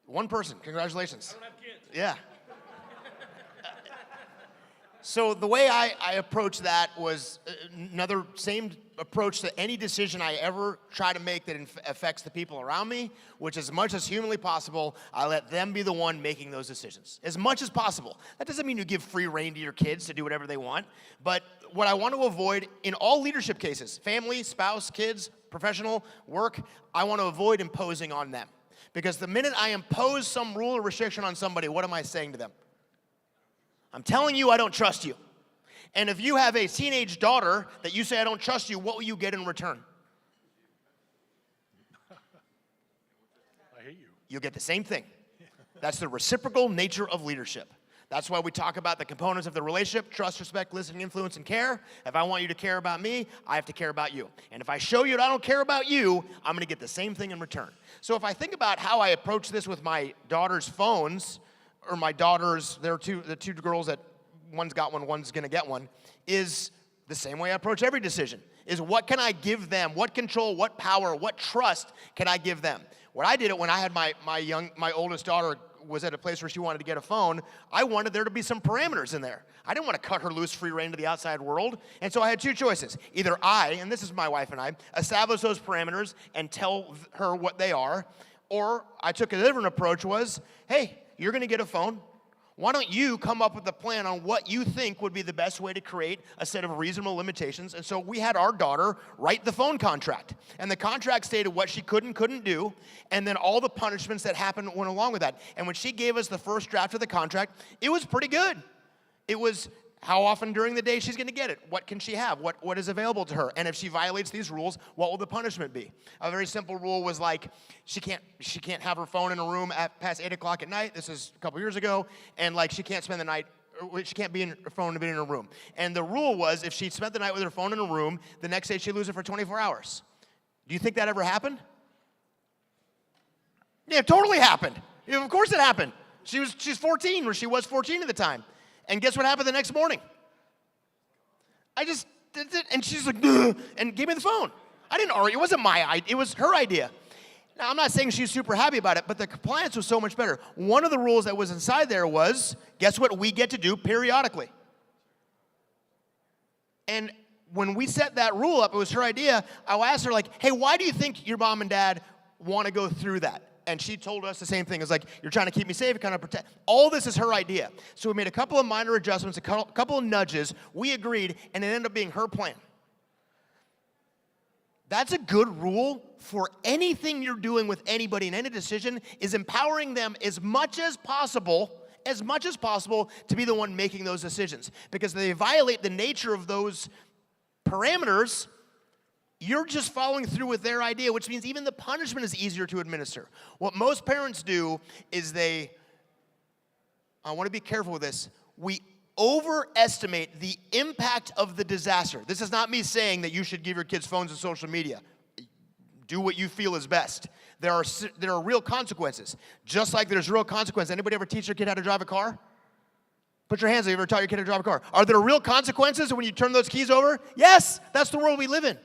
One person, congratulations. I don't have kids. Yeah. So the way I approached that was another same approach to any decision I ever try to make that affects the people around me, which as much as humanly possible, I let them be the one making those decisions. As much as possible. That doesn't mean you give free rein to your kids to do whatever they want, but what I want to avoid in all leadership cases, family, spouse, kids, professional, work, I want to avoid imposing on them. Because the minute I impose some rule or restriction on somebody, what am I saying to them? I'm telling you I don't trust you. And if you have a teenage daughter that you say I don't trust you, what will you get in return? I hate you. You'll get the same thing. That's the reciprocal nature of leadership. That's why we talk about the components of the relationship: trust, respect, listening, influence, and care. If I want you to care about me, I have to care about you. And if I show you that I don't care about you, I'm going to get the same thing in return. So if I think about how I approach this with my daughter's phones, or my daughters, the two girls that one's got one, one's gonna get one, is the same way I approach every decision, is what can I give them? What control, what power, what trust can I give them? What I did it when I had my oldest daughter was at a place where she wanted to get a phone, I wanted there to be some parameters in there. I didn't want to cut her loose free rein to the outside world. And so I had two choices. Either I, and this is my wife and I, establish those parameters and tell her what they are, or I took a different approach was, hey, you're going to get a phone. Why don't you come up with a plan on what you think would be the best way to create a set of reasonable limitations? And so we had our daughter write the phone contract. And the contract stated what she could and couldn't do, and then all the punishments that happened went along with that. And when she gave us the first draft of the contract, it was pretty good. It was how often during the day she's going to get it. What can she have? What is available to her? And if she violates these rules, what will the punishment be? A very simple rule was like she can't have her phone in a room past 8 o'clock at night. This is a couple years ago. And like she can't spend the night, she can't be in her phone to be in her room. And the rule was if she spent the night with her phone in a room, the next day she'd lose it for 24 hours. Do you think that ever happened? Yeah, it totally happened. Yeah, of course it happened. She's 14, or she was 14 at the time. And guess what happened the next morning? I just did it, and she's like, ugh, and gave me the phone. I didn't argue. It wasn't my idea. It was her idea. Now, I'm not saying she's super happy about it, but the compliance was so much better. One of the rules that was inside there was, guess what we get to do periodically? And when we set that rule up, it was her idea. I asked her, like, hey, why do you think your mom and dad want to go through that? And she told us the same thing. It's like, you're trying to keep me safe, kind of protect. All this is her idea. So we made a couple of minor adjustments, a couple of nudges. We agreed, and it ended up being her plan. That's a good rule for anything you're doing with anybody in any decision, is empowering them as much as possible to be the one making those decisions. Because if they violate the nature of those parameters, you're just following through with their idea, which means even the punishment is easier to administer. What most parents do is I want to be careful with this, we overestimate the impact of the disaster. This is not me saying that you should give your kids phones and social media. Do what you feel is best. There are real consequences. Just like there's real consequences. Anybody ever teach their kid how to drive a car? Put your hands up. You ever taught your kid how to drive a car? Are there real consequences when you turn those keys over? Yes, that's the world we live in.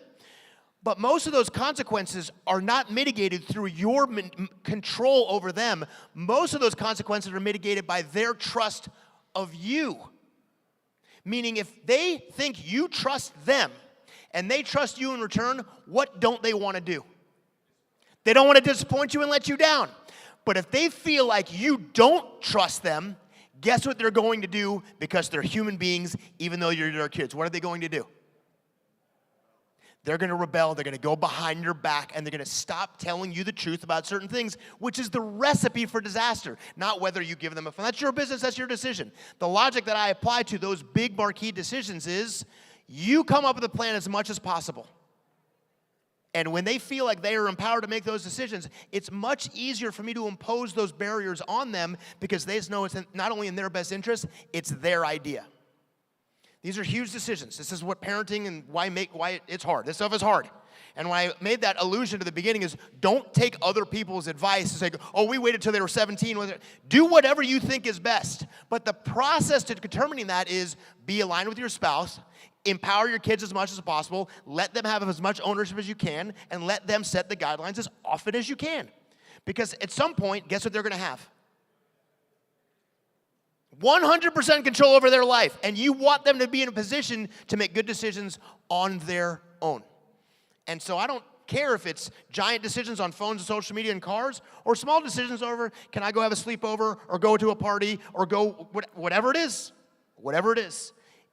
But most of those consequences are not mitigated through your control over them. Most of those consequences are mitigated by their trust of you. Meaning if they think you trust them and they trust you in return, what don't they want to do? They don't want to disappoint you and let you down. But if they feel like you don't trust them, guess what they're going to do? Because they're human beings, even though you're their kids. What are they going to do? They're going to rebel, they're going to go behind your back, and they're going to stop telling you the truth about certain things, which is the recipe for disaster, not whether you give them a phone. That's your business, that's your decision. The logic that I apply to those big marquee decisions is you come up with a plan as much as possible. And when they feel like they are empowered to make those decisions, it's much easier for me to impose those barriers on them because they know it's not only in their best interest, it's their idea. These are huge decisions. This is what parenting and why it's hard. This stuff is hard. And when I made that allusion to the beginning is don't take other people's advice and say, oh, we waited till they were 17. Do whatever you think is best. But the process to determining that is be aligned with your spouse, empower your kids as much as possible, let them have as much ownership as you can, and let them set the guidelines as often as you can. Because at some point, guess what they're going to have? 100% control over their life, and you want them to be in a position to make good decisions on their own. And so I don't care if it's giant decisions on phones and social media and cars, or small decisions over, can I go have a sleepover, or go to a party, or go, whatever it is.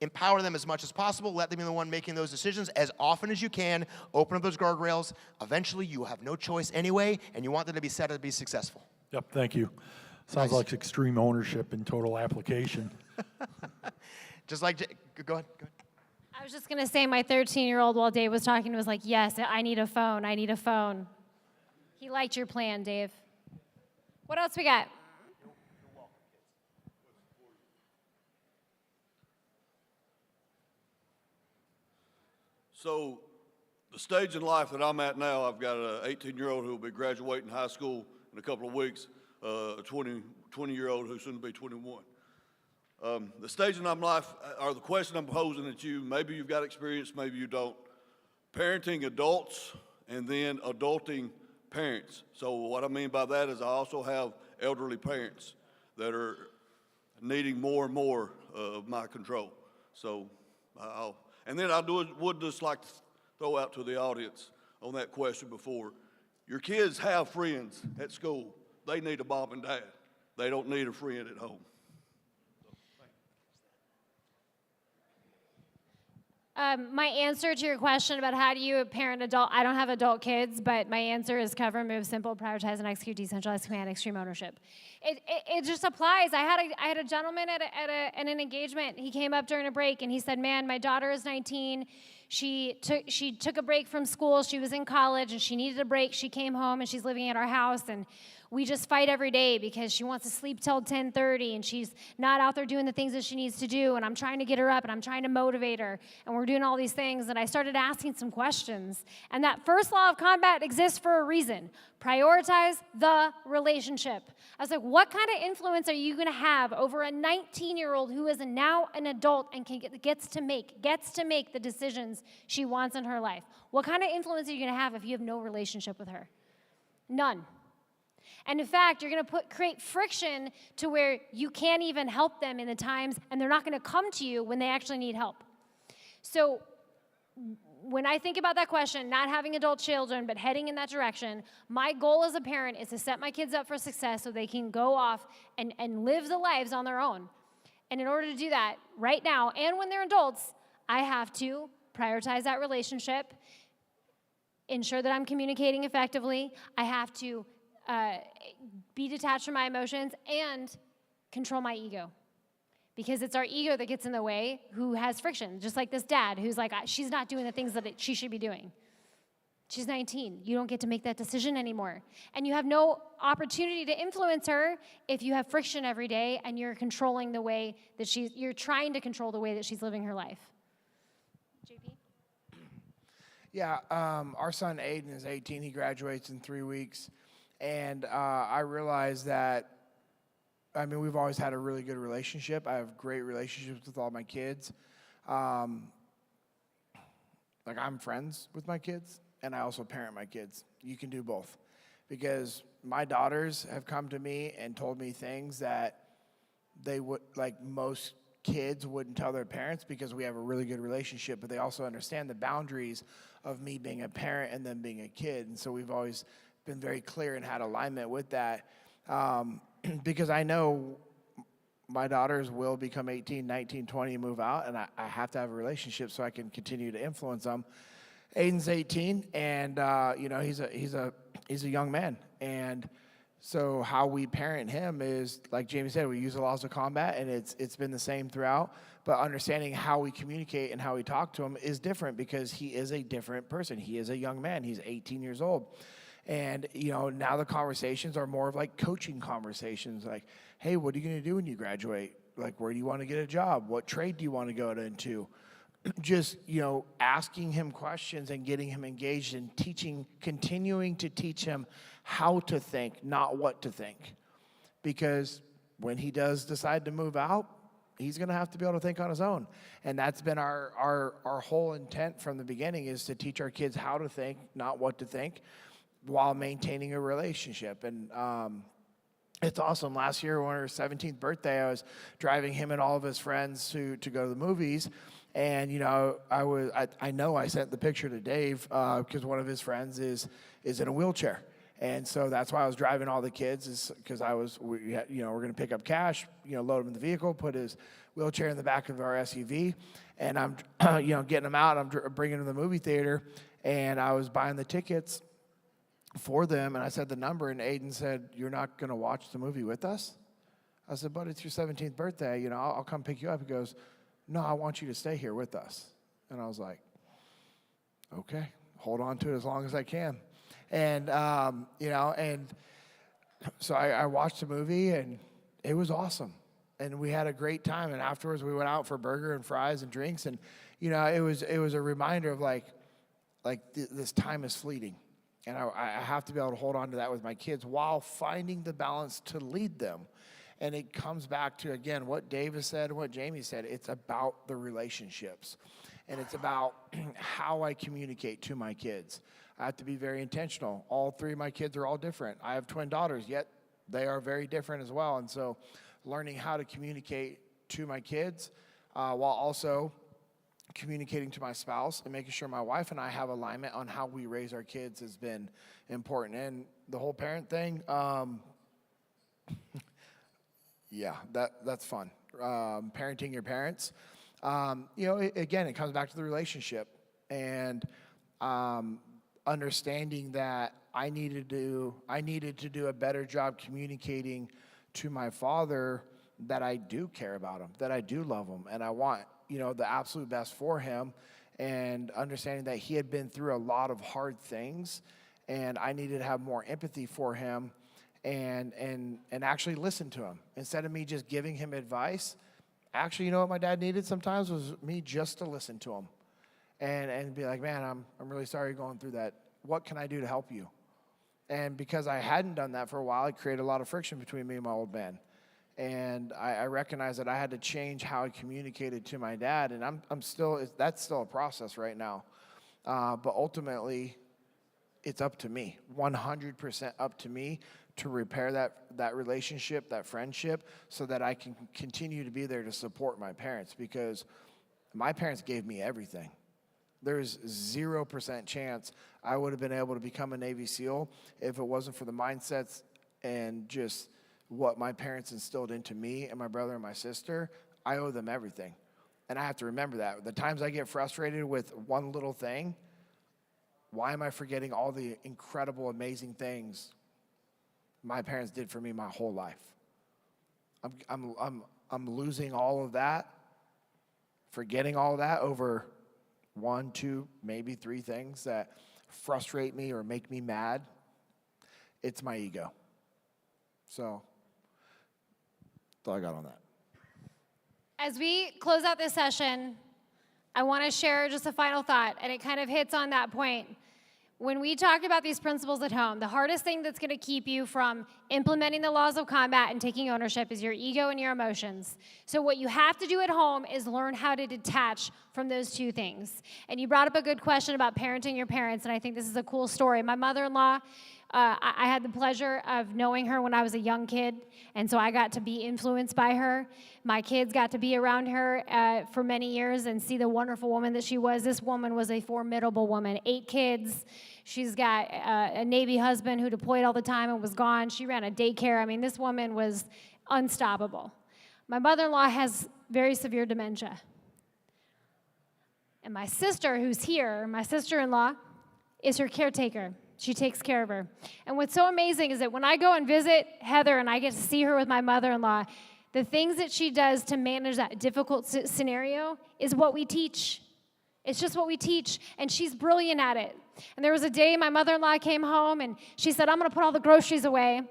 Empower them as much as possible. Let them be the one making those decisions as often as you can. Open up those guardrails. Eventually, you will have no choice anyway, and you want them to be set up to be successful. Yep, thank you. Sounds like extreme ownership and total application. Just like, go ahead. I was just going to say my 13-year-old, while Dave was talking, was like, yes, I need a phone. He liked your plan, Dave. What else we got? So the stage in life that I'm at now, I've got an 18-year-old who will be graduating high school in a couple of weeks, a 20-year-old who's soon to be 21. The stage in my life, or the question I'm posing at you, maybe you've got experience, maybe you don't. Parenting adults and then adulting parents. So what I mean by that is I also have elderly parents that are needing more and more of my control. So and then I would just like to throw out to the audience on that question before. Your kids have friends at school. They need a mom and dad. They don't need a friend at home. My answer to your question about how do you parent adult, I don't have adult kids, but my answer is cover, move, simple, prioritize, and execute, decentralized command, extreme ownership. It just applies. I had a gentleman at an engagement. He came up during a break and he said, man, my daughter is 19. She took a break from school. She was in college and she needed a break. She came home and she's living at our house, and we just fight every day because she wants to sleep till 10:30 and she's not out there doing the things that she needs to do, and I'm trying to get her up and I'm trying to motivate her, and we're doing all these things. And I started asking some questions, and that first law of combat exists for a reason. Prioritize the relationship. I was like, what kind of influence are you going to have over a 19-year-old who is now an adult and gets to make the decisions she wants in her life? What kind of influence are you going to have if you have no relationship with her? None. And in fact, you're going to create friction to where you can't even help them in the times, and they're not going to come to you when they actually need help. So when I think about that question, not having adult children, but heading in that direction, my goal as a parent is to set my kids up for success so they can go off and live the lives on their own. And in order to do that, right now, and when they're adults, I have to prioritize that relationship, ensure that I'm communicating effectively. I have to be detached from my emotions and control my ego, because it's our ego that gets in the way, who has friction, just like this dad who's like, she's not doing the things that she should be doing. She's 19. You don't get to make that decision anymore, and you have no opportunity to influence her if you have friction every day and you're controlling the way that you're trying to control the way that she's living her life. JP? Yeah, our son Aiden is 18. He graduates in 3 weeks. And I realized that, we've always had a really good relationship. I have great relationships with all my kids. I'm friends with my kids, and I also parent my kids. You can do both. Because my daughters have come to me and told me things that they would, like most kids wouldn't tell their parents, because we have a really good relationship, but they also understand the boundaries of me being a parent and them being a kid. And so we've always been very clear and had alignment with that, because I know my daughters will become 18, 19, 20 and move out, and I have to have a relationship so I can continue to influence them. Aiden's 18, and he's a young man, and so how we parent him is, like Jamie said, we use the laws of combat, and it's been the same throughout. But understanding how we communicate and how we talk to him is different, because he is a different person. He is a young man. He's 18 years old. And, now the conversations are more of like coaching conversations, like, hey, what are you going to do when you graduate? Like, where do you want to get a job? What trade do you want to go into? Just, asking him questions and getting him engaged and continuing to teach him how to think, not what to think. Because when he does decide to move out, he's going to have to be able to think on his own. And that's been our whole intent from the beginning, is to teach our kids how to think, not what to think, while maintaining a relationship. And it's awesome. Last year, on her 17th birthday, I was driving him and all of his friends to go to the movies. And, I know I sent the picture to Dave because one of his friends is in a wheelchair. And so that's why I was driving all the kids, is because we're going to pick up cash, load him in the vehicle, put his wheelchair in the back of our SUV. And I'm, getting him out. I'm bringing him to the movie theater. And I was buying the tickets for them, and I said the number, and Aiden said, "You're not going to watch the movie with us?" I said, "But it's your 17th birthday, I'll come pick you up." He goes, "No, I want you to stay here with us." And I was like, okay, hold on to it as long as I can. And, and so I watched the movie, and it was awesome. And we had a great time, and afterwards we went out for burger and fries and drinks, and, it was a reminder of this time is fleeting. And I have to be able to hold on to that with my kids while finding the balance to lead them. And it comes back to, again, what Davis said and what Jamie said. It's about the relationships. And it's about how I communicate to my kids. I have to be very intentional. All three of my kids are all different. I have twin daughters, yet they are very different as well. And so learning how to communicate to my kids while also communicating to my spouse and making sure my wife and I have alignment on how we raise our kids has been important. And the whole parent thing, yeah, that's fun. Parenting your parents, again, it comes back to the relationship and understanding that I needed to do a better job communicating to my father that I do care about him, that I do love him, and I want, the absolute best for him, and understanding that he had been through a lot of hard things, and I needed to have more empathy for him and actually listen to him. Instead of me just giving him advice, actually, what my dad needed sometimes was me just to listen to him and be like, man, I'm really sorry you're going through that. What can I do to help you? And because I hadn't done that for a while, it created a lot of friction between me and my old man. And I recognized that I had to change how I communicated to my dad, and that's still a process right now. But ultimately, it's up to me, 100% up to me to repair that relationship, that friendship, so that I can continue to be there to support my parents, because my parents gave me everything. There's 0% chance I would have been able to become a Navy SEAL if it wasn't for the mindsets and just what my parents instilled into me and my brother and my sister. I owe them everything. And I have to remember that. The times I get frustrated with one little thing, why am I forgetting all the incredible, amazing things my parents did for me my whole life? I'm losing all of that, forgetting all of that over 1, 2, maybe 3 things that frustrate me or make me mad. It's my ego. So that's all I got on that. As we close out this session, I want to share just a final thought, and it kind of hits on that point. When we talk about these principles at home, the hardest thing that's going to keep you from implementing the laws of combat and taking ownership is your ego and your emotions. So what you have to do at home is learn how to detach from those two things. And you brought up a good question about parenting your parents, and I think this is a cool story. My mother-in-law, I had the pleasure of knowing her when I was a young kid, and so I got to be influenced by her. My kids got to be around her for many years and see the wonderful woman that she was. This woman was a formidable woman. 8 kids. She's got a Navy husband who deployed all the time and was gone. She ran a daycare. I mean, this woman was unstoppable. My mother-in-law has very severe dementia. And my sister, who's here, my sister-in-law, is her caretaker. She takes care of her. And what's so amazing is that when I go and visit Heather and I get to see her with my mother-in-law, the things that she does to manage that difficult scenario is what we teach. It's just what we teach, and she's brilliant at it. And there was a day my mother-in-law came home, and she said, I'm going to put all the groceries away.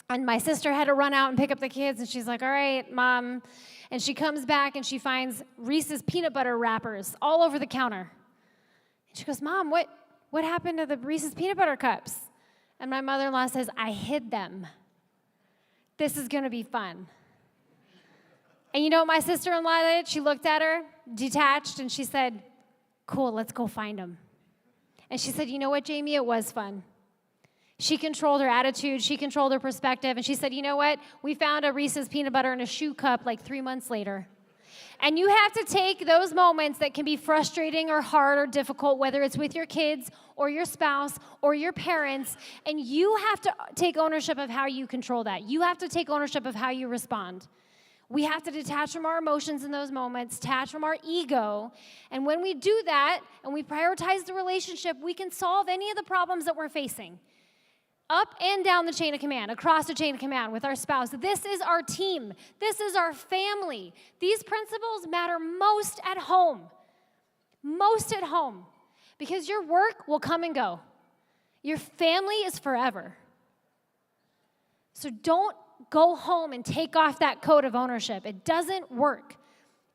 And my sister had to run out and pick up the kids, and she's like, all right, Mom. And she comes back, and she finds Reese's peanut butter wrappers all over the counter. And she goes, Mom, what happened to the Reese's peanut butter cups? And my mother-in-law says, I hid them. This is going to be fun. And you know what my sister-in-law did? She looked at her, detached, and she said, cool, let's go find them. And she said, you know what, Jamie? It was fun. She controlled her attitude. She controlled her perspective. And she said, you know what? We found a Reese's peanut butter in a shoe cup like 3 months later. And you have to take those moments that can be frustrating or hard or difficult, whether it's with your kids or your spouse or your parents, and you have to take ownership of how you control that. You have to take ownership of how you respond. We have to detach from our emotions in those moments, detach from our ego. And when we do that and we prioritize the relationship, we can solve any of the problems that we're facing. Up and down the chain of command, across the chain of command with our spouse. This is our team. This is our family. These principles matter most at home. Most at home. Because your work will come and go. Your family is forever. So don't go home and take off that coat of ownership. It doesn't work.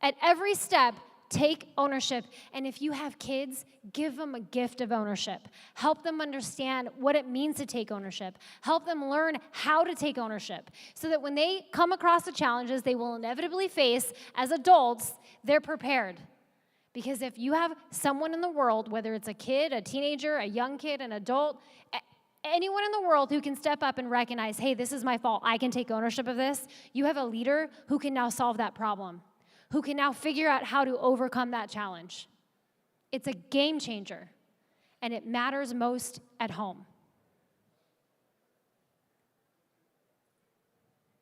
At every step, take ownership. And if you have kids, give them a gift of ownership. Help them understand what it means to take ownership. Help them learn how to take ownership so that when they come across the challenges they will inevitably face as adults, they're prepared. Because if you have someone in the world, whether it's a kid, a teenager, a young kid, an adult, anyone in the world who can step up and recognize, hey, this is my fault, I can take ownership of this, you have a leader who can now solve that problem, who can now figure out how to overcome that challenge. It's a game changer, and it matters most at home.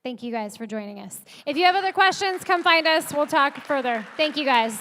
Thank you guys for joining us. If you have other questions, come find us. We'll talk further. Thank you guys.